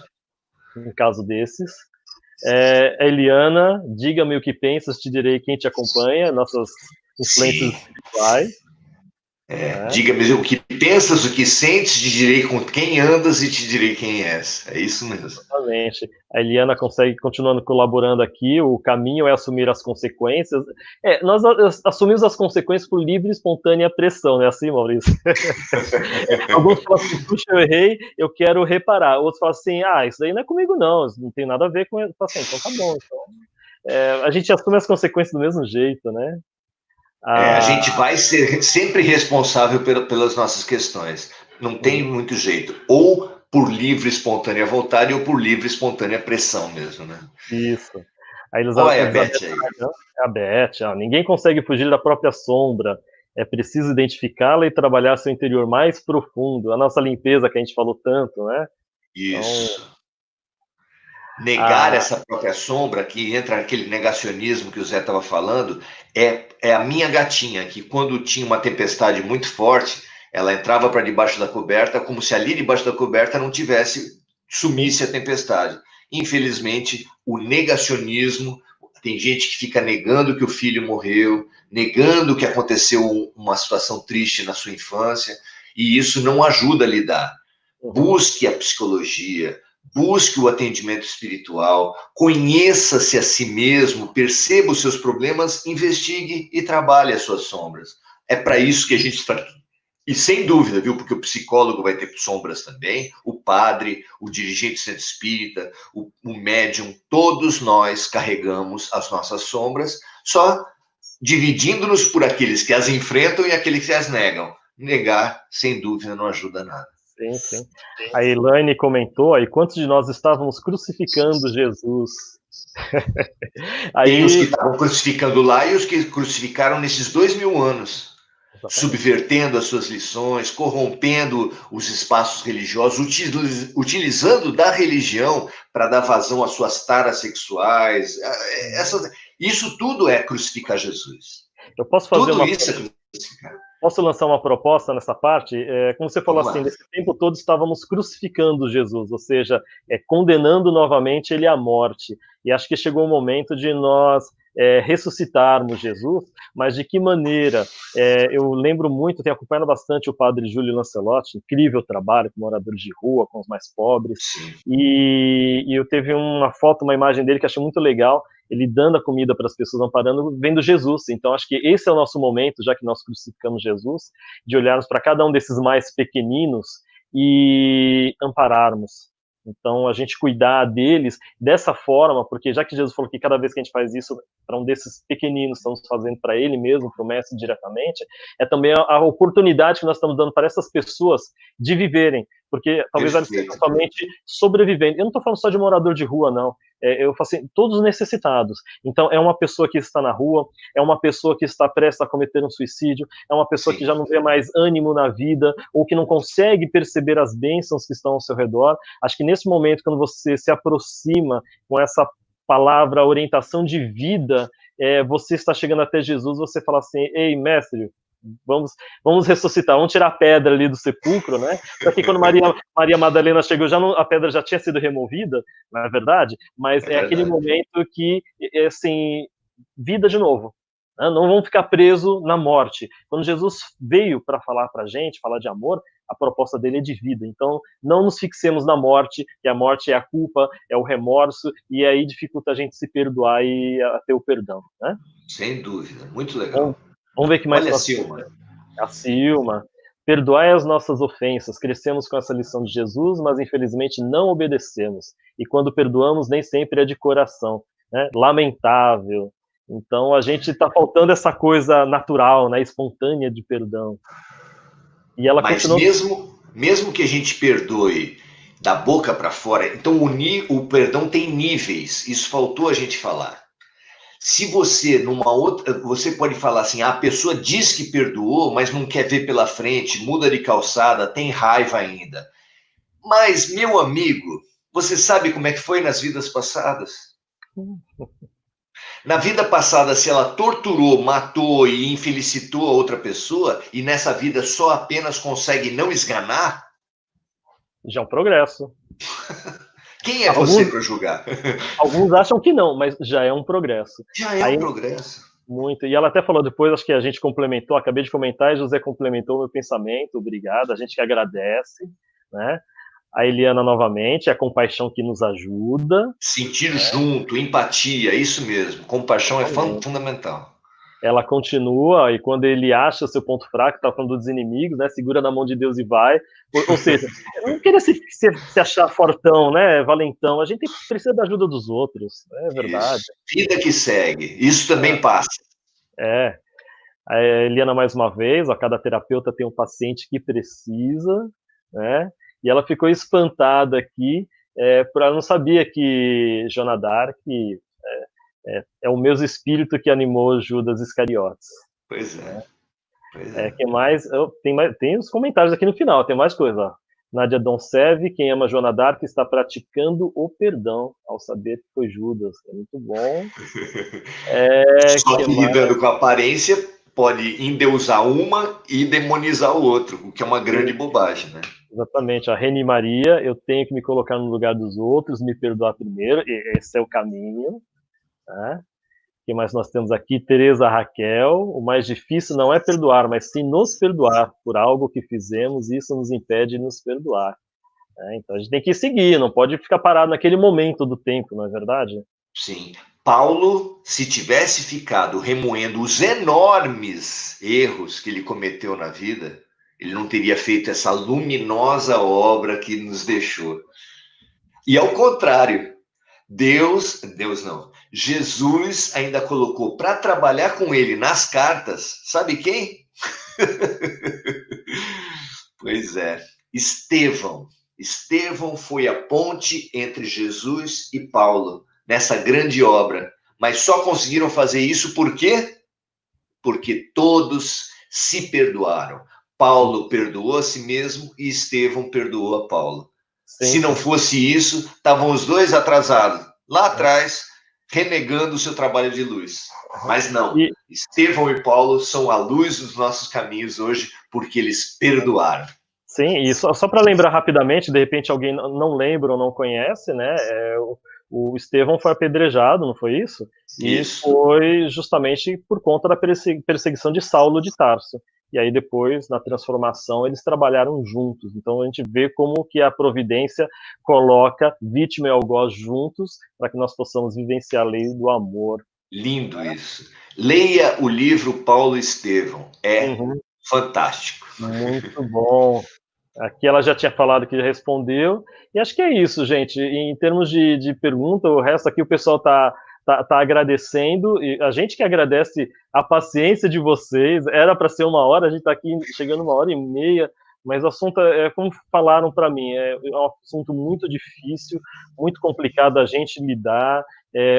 Um caso desses. Eliana, diga-me o que pensas, te direi quem te acompanha, nossas influências espirituais. Diga-me o que pensas, o que sentes, te direi com quem andas e te direi quem és. É isso mesmo. Exatamente. A Eliana consegue, continuando colaborando aqui, o caminho é assumir as consequências. Nós assumimos as consequências por livre e espontânea pressão, não é assim, Maurício? Alguns falam assim, puxa, eu errei, eu quero reparar. Outros falam assim, isso daí não é comigo não, não tem nada a ver com... Assim, então tá bom. Então, a gente assume as consequências do mesmo jeito, né? A gente vai ser sempre responsável pelas nossas questões. Não tem muito jeito. Ou por livre, espontânea vontade, ou por livre, espontânea pressão mesmo, né? Isso. A Olha a Beth aí. A Beth, ninguém consegue fugir da própria sombra. É preciso identificá-la e trabalhar seu interior mais profundo. A nossa limpeza que a gente falou tanto, né? Isso. Então, negar essa própria sombra, que entra aquele negacionismo que o Zé estava falando, é a minha gatinha, que quando tinha uma tempestade muito forte, ela entrava para debaixo da coberta, como se ali debaixo da coberta não sumisse a tempestade. Infelizmente, o negacionismo, tem gente que fica negando que o filho morreu, negando que aconteceu uma situação triste na sua infância, e isso não ajuda a lidar. Busque a psicologia, busque o atendimento espiritual, conheça-se a si mesmo, perceba os seus problemas, investigue e trabalhe as suas sombras. É para isso que a gente está aqui. E sem dúvida, viu? Porque o psicólogo vai ter sombras também, o padre, o dirigente do centro espírita, o médium, todos nós carregamos as nossas sombras, só dividindo-nos por aqueles que as enfrentam e aqueles que as negam. Negar, sem dúvida, não ajuda nada. Sim. A Elaine comentou aí, quantos de nós estávamos crucificando Jesus? Tem os que estavam crucificando lá e os que crucificaram nesses 2000 anos. Exatamente. Subvertendo as suas lições, corrompendo os espaços religiosos, utilizando da religião para dar vazão às suas taras sexuais. Isso tudo é crucificar Jesus. Eu posso fazer isso é crucificar. Posso lançar uma proposta nessa parte? Como você falou assim, nesse tempo todo estávamos crucificando Jesus, ou seja, condenando novamente ele à morte. E acho que chegou o momento de nós ressuscitarmos Jesus, mas de que maneira? Eu lembro muito, tenho acompanhado bastante o padre Júlio Lancelotti, incrível trabalho com moradores de rua, com os mais pobres, e eu teve uma foto, uma imagem dele que achei muito legal, ele dando a comida para as pessoas, amparando, vendo Jesus. Então, acho que esse é o nosso momento, já que nós crucificamos Jesus, de olharmos para cada um desses mais pequeninos e ampararmos. Então, a gente cuidar deles dessa forma, porque já que Jesus falou que cada vez que a gente faz isso para um desses pequeninos, estamos fazendo para ele mesmo, para o mestre diretamente, é também a oportunidade que nós estamos dando para essas pessoas de viverem, porque talvez eles estejam somente sobrevivendo. Eu não estou falando só de morador de rua, não. Eu falo assim, todos necessitados. Então, é uma pessoa que está na rua, é uma pessoa que está prestes a cometer um suicídio, é uma pessoa que já não vê mais ânimo na vida, ou que não consegue perceber as bênçãos que estão ao seu redor. Acho que nesse momento, quando você se aproxima com essa palavra, orientação de vida, você está chegando até Jesus, você fala assim, ei, mestre, vamos ressuscitar, vamos tirar a pedra ali do sepulcro, né? Porque quando Maria Madalena chegou, a pedra já tinha sido removida, não é verdade? Mas é aquele momento que, assim, vida de novo. né? Não vamos ficar presos na morte. Quando Jesus veio para falar para a gente, falar de amor, a proposta dele é de vida. Então, não nos fixemos na morte, que a morte é a culpa, é o remorso, e aí dificulta a gente se perdoar e a ter o perdão, né? Sem dúvida, muito Vamos, legal. vamos ver o que mais Olha, nós... Silma, A Silma. Perdoai as nossas ofensas. Crescemos com essa lição de Jesus, mas infelizmente não obedecemos. E quando perdoamos, nem sempre é de coração, né? Lamentável. Então a gente está faltando essa coisa natural, né? Espontânea de perdão. E ela mas continua. mesmo que a gente perdoe da boca para fora, então o perdão tem níveis. Isso faltou a gente falar. Se você, numa outra, você pode falar assim, a pessoa diz que perdoou, mas não quer ver pela frente, muda de calçada, tem raiva ainda. Mas, meu amigo, você sabe como é que foi nas vidas passadas? Na vida passada, se ela torturou, matou e infelicitou a outra pessoa, e nessa vida só apenas consegue não esganar, Já é um progresso. quem é você para julgar? Alguns acham que não, mas já é um progresso. Já é um progresso. Muito. E ela até falou depois, acho que a gente complementou, acabei de comentar, e José complementou o meu pensamento, obrigado, a gente que agradece, né? A Eliana novamente, a compaixão que nos ajuda. Sentir junto, empatia, isso mesmo. Compaixão é fundamental. Ela continua, e quando ele acha seu ponto fraco, está falando dos inimigos, né? Segura na mão de Deus e vai. Ou seja, não querer se achar fortão, né? Valentão. A gente precisa da ajuda dos outros, é verdade. Isso. Vida que segue. Isso também passa. A Eliana, mais uma vez, cada terapeuta tem um paciente que precisa, né? E ela ficou espantada aqui, porque ela não sabia que Joana d'Arc é o mesmo espírito que animou Judas Iscariotes. Pois é. Né? Que mais? Tem os comentários aqui no final, tem mais coisa. Ó. Nádia Doncev, quem ama Joana d'Arc está praticando o perdão ao saber que foi Judas. É muito bom. Só que lidando com a aparência, pode endeusar uma e demonizar o outro, o que é uma grande bobagem, né? Exatamente, a Reni Maria, eu tenho que me colocar no lugar dos outros, me perdoar primeiro, esse é o caminho. Né? O que mais nós temos aqui? Tereza Raquel, o mais difícil não é perdoar, mas sim nos perdoar por algo que fizemos, e isso nos impede de nos perdoar. Então a gente tem que seguir, não pode ficar parado naquele momento do tempo, não é verdade? Sim. Paulo, se tivesse ficado remoendo os enormes erros que ele cometeu na vida, ele não teria feito essa luminosa obra que nos deixou. E ao contrário, Jesus ainda colocou para trabalhar com ele nas cartas, sabe quem? Pois é, Estevão. Estevão foi a ponte entre Jesus e Paulo nessa grande obra. Mas só conseguiram fazer isso por quê? Porque todos se perdoaram. Paulo perdoou a si mesmo e Estevão perdoou a Paulo. Sim. Se não fosse isso, estavam os dois atrasados, lá atrás, renegando o seu trabalho de luz. Mas não, Estevão e Paulo são a luz dos nossos caminhos hoje, porque eles perdoaram. Sim, e só para lembrar rapidamente, de repente alguém não lembra ou não conhece, né? O Estevão foi apedrejado, não foi isso? Isso. E foi justamente por conta da perseguição de Saulo de Tarso. E aí depois, na transformação, eles trabalharam juntos. Então a gente vê como que a providência coloca vítima e algoz juntos para que nós possamos vivenciar a lei do amor. Lindo isso. Leia o livro Paulo Estevão. É fantástico. Muito bom. Aqui ela já tinha falado que já respondeu. E acho que é isso, gente. Em termos de pergunta, o resto aqui o pessoal tá agradecendo. E a gente que agradece a paciência de vocês. Era para ser 1 hora, a gente está aqui chegando 1h30. Mas o assunto como falaram para mim, é um assunto muito difícil, muito complicado a gente lidar.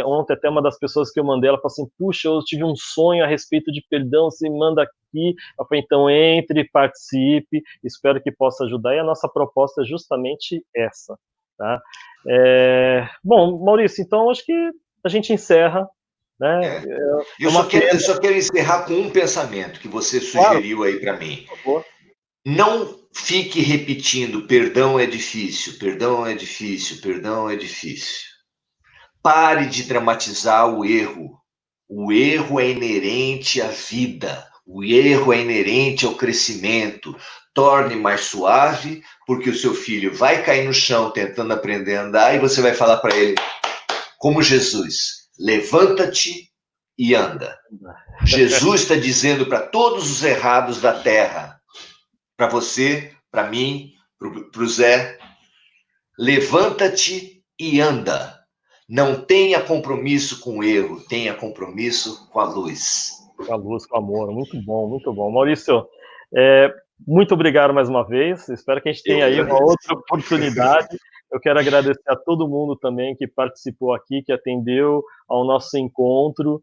Ontem até uma das pessoas que eu mandei, ela falou assim, puxa, eu tive um sonho a respeito de perdão, você manda aqui. Eu falei, então entre, participe, espero que possa ajudar, e a nossa proposta é justamente essa. Tá? Bom, Maurício, então acho que a gente encerra. Né? Eu só quero encerrar com um pensamento que você sugeriu aí para mim. Por favor. Não fique repetindo, perdão é difícil, perdão é difícil, perdão é difícil. Pare de dramatizar o erro. O erro é inerente à vida, o erro é inerente ao crescimento. Torne mais suave, porque o seu filho vai cair no chão tentando aprender a andar e você vai falar para ele, como Jesus, levanta-te e anda. Jesus está dizendo para todos os errados da terra, para você, para mim, para o Zé, levanta-te e anda. Não tenha compromisso com o erro, tenha compromisso com a luz. Com a luz, com o amor. Muito bom, muito bom. Maurício, muito obrigado mais uma vez. Espero que a gente tenha aí uma outra oportunidade. Eu quero agradecer a todo mundo também que participou aqui, que atendeu ao nosso encontro,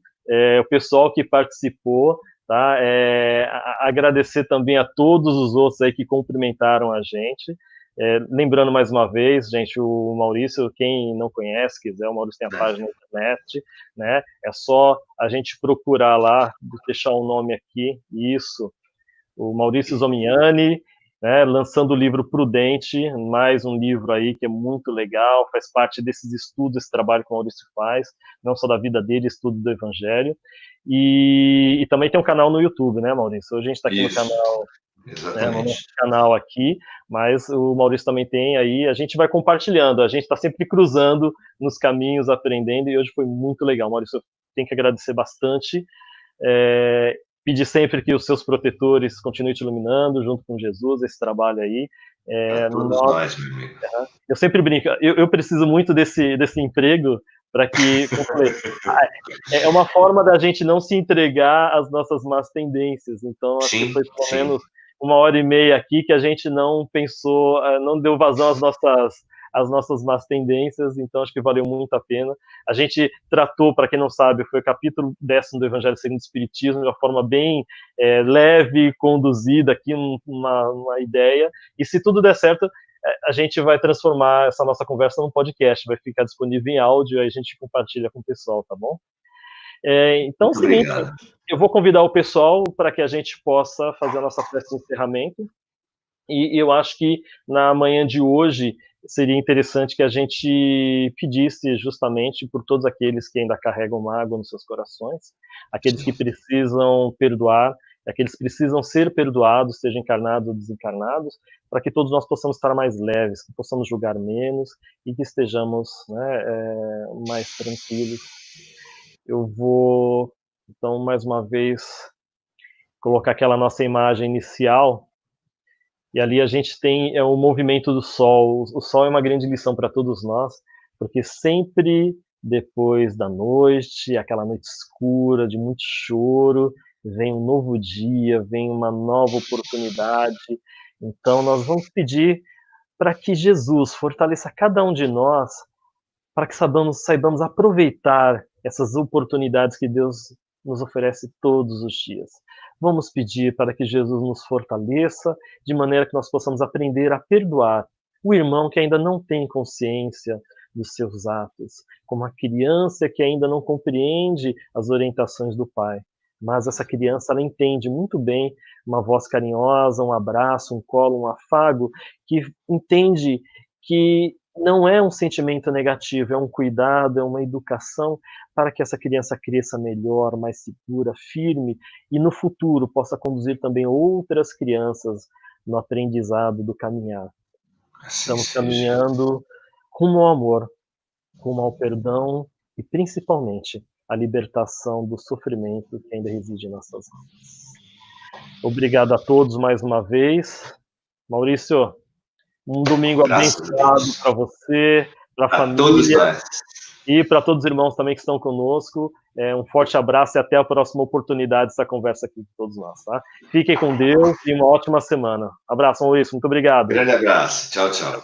o pessoal que participou, tá? Agradecer também a todos os outros aí que cumprimentaram a gente. Lembrando mais uma vez, gente, o Maurício, quem não conhece, quiser, o Maurício tem a página na internet, né? É só a gente procurar lá, deixar o nome aqui, isso, o Maurício Zomiani, né, lançando o livro Prudente, mais um livro aí que é muito legal, faz parte desses estudos, esse trabalho que o Maurício faz, não só da vida dele, estudo do Evangelho, e também tem um canal no YouTube, né, Maurício? Hoje a gente está aqui no canal... no nosso canal aqui, mas o Maurício também tem aí, a gente vai compartilhando, a gente está sempre cruzando nos caminhos, aprendendo, e hoje foi muito legal. Maurício, eu tenho que agradecer bastante, pedir sempre que os seus protetores continuem te iluminando, junto com Jesus, esse trabalho aí. Todos nós, meu amigo. Eu sempre brinco, eu preciso muito desse emprego, para que, como eu falei, é uma forma da gente não se entregar às nossas más tendências, então acho que foi pelo menos 1h30 aqui que a gente não pensou, não deu vazão às nossas más tendências, então acho que valeu muito a pena. A gente tratou, para quem não sabe, foi o capítulo 10º do Evangelho segundo o Espiritismo, de uma forma bem leve, conduzida aqui, uma ideia, e se tudo der certo, a gente vai transformar essa nossa conversa num podcast, vai ficar disponível em áudio, aí a gente compartilha com o pessoal, tá bom? Então, é o seguinte, eu vou convidar o pessoal para que a gente possa fazer a nossa festa de encerramento, e eu acho que na manhã de hoje seria interessante que a gente pedisse justamente por todos aqueles que ainda carregam mágoa nos seus corações, aqueles que precisam perdoar, aqueles que precisam ser perdoados, sejam encarnados ou desencarnados, para que todos nós possamos estar mais leves, que possamos julgar menos e que estejamos, né, mais tranquilos. Eu vou, então, mais uma vez, colocar aquela nossa imagem inicial, e ali a gente tem o movimento do Sol. O Sol é uma grande lição para todos nós, porque sempre depois da noite, aquela noite escura, de muito choro, vem um novo dia, vem uma nova oportunidade. Então, nós vamos pedir para que Jesus fortaleça cada um de nós, para que saibamos aproveitar essas oportunidades que Deus nos oferece todos os dias. Vamos pedir para que Jesus nos fortaleça, de maneira que nós possamos aprender a perdoar o irmão que ainda não tem consciência dos seus atos, como a criança que ainda não compreende as orientações do Pai. Mas essa criança, ela entende muito bem uma voz carinhosa, um abraço, um colo, um afago, que entende que não é um sentimento negativo, é um cuidado, é uma educação para que essa criança cresça melhor, mais segura, firme, e no futuro possa conduzir também outras crianças no aprendizado do caminhar. Estamos caminhando rumo ao amor, rumo ao perdão e, principalmente, a libertação do sofrimento que ainda reside em nossas almas. Obrigado a todos mais uma vez. Maurício, um domingo abençoado para você, para a família e para todos os irmãos também que estão conosco. Um forte abraço e até a próxima oportunidade dessa conversa aqui com todos nós. Tá? Fiquem com Deus e uma ótima semana. Abraço, Maurício. Muito obrigado. Grande abraço. Tchau, tchau.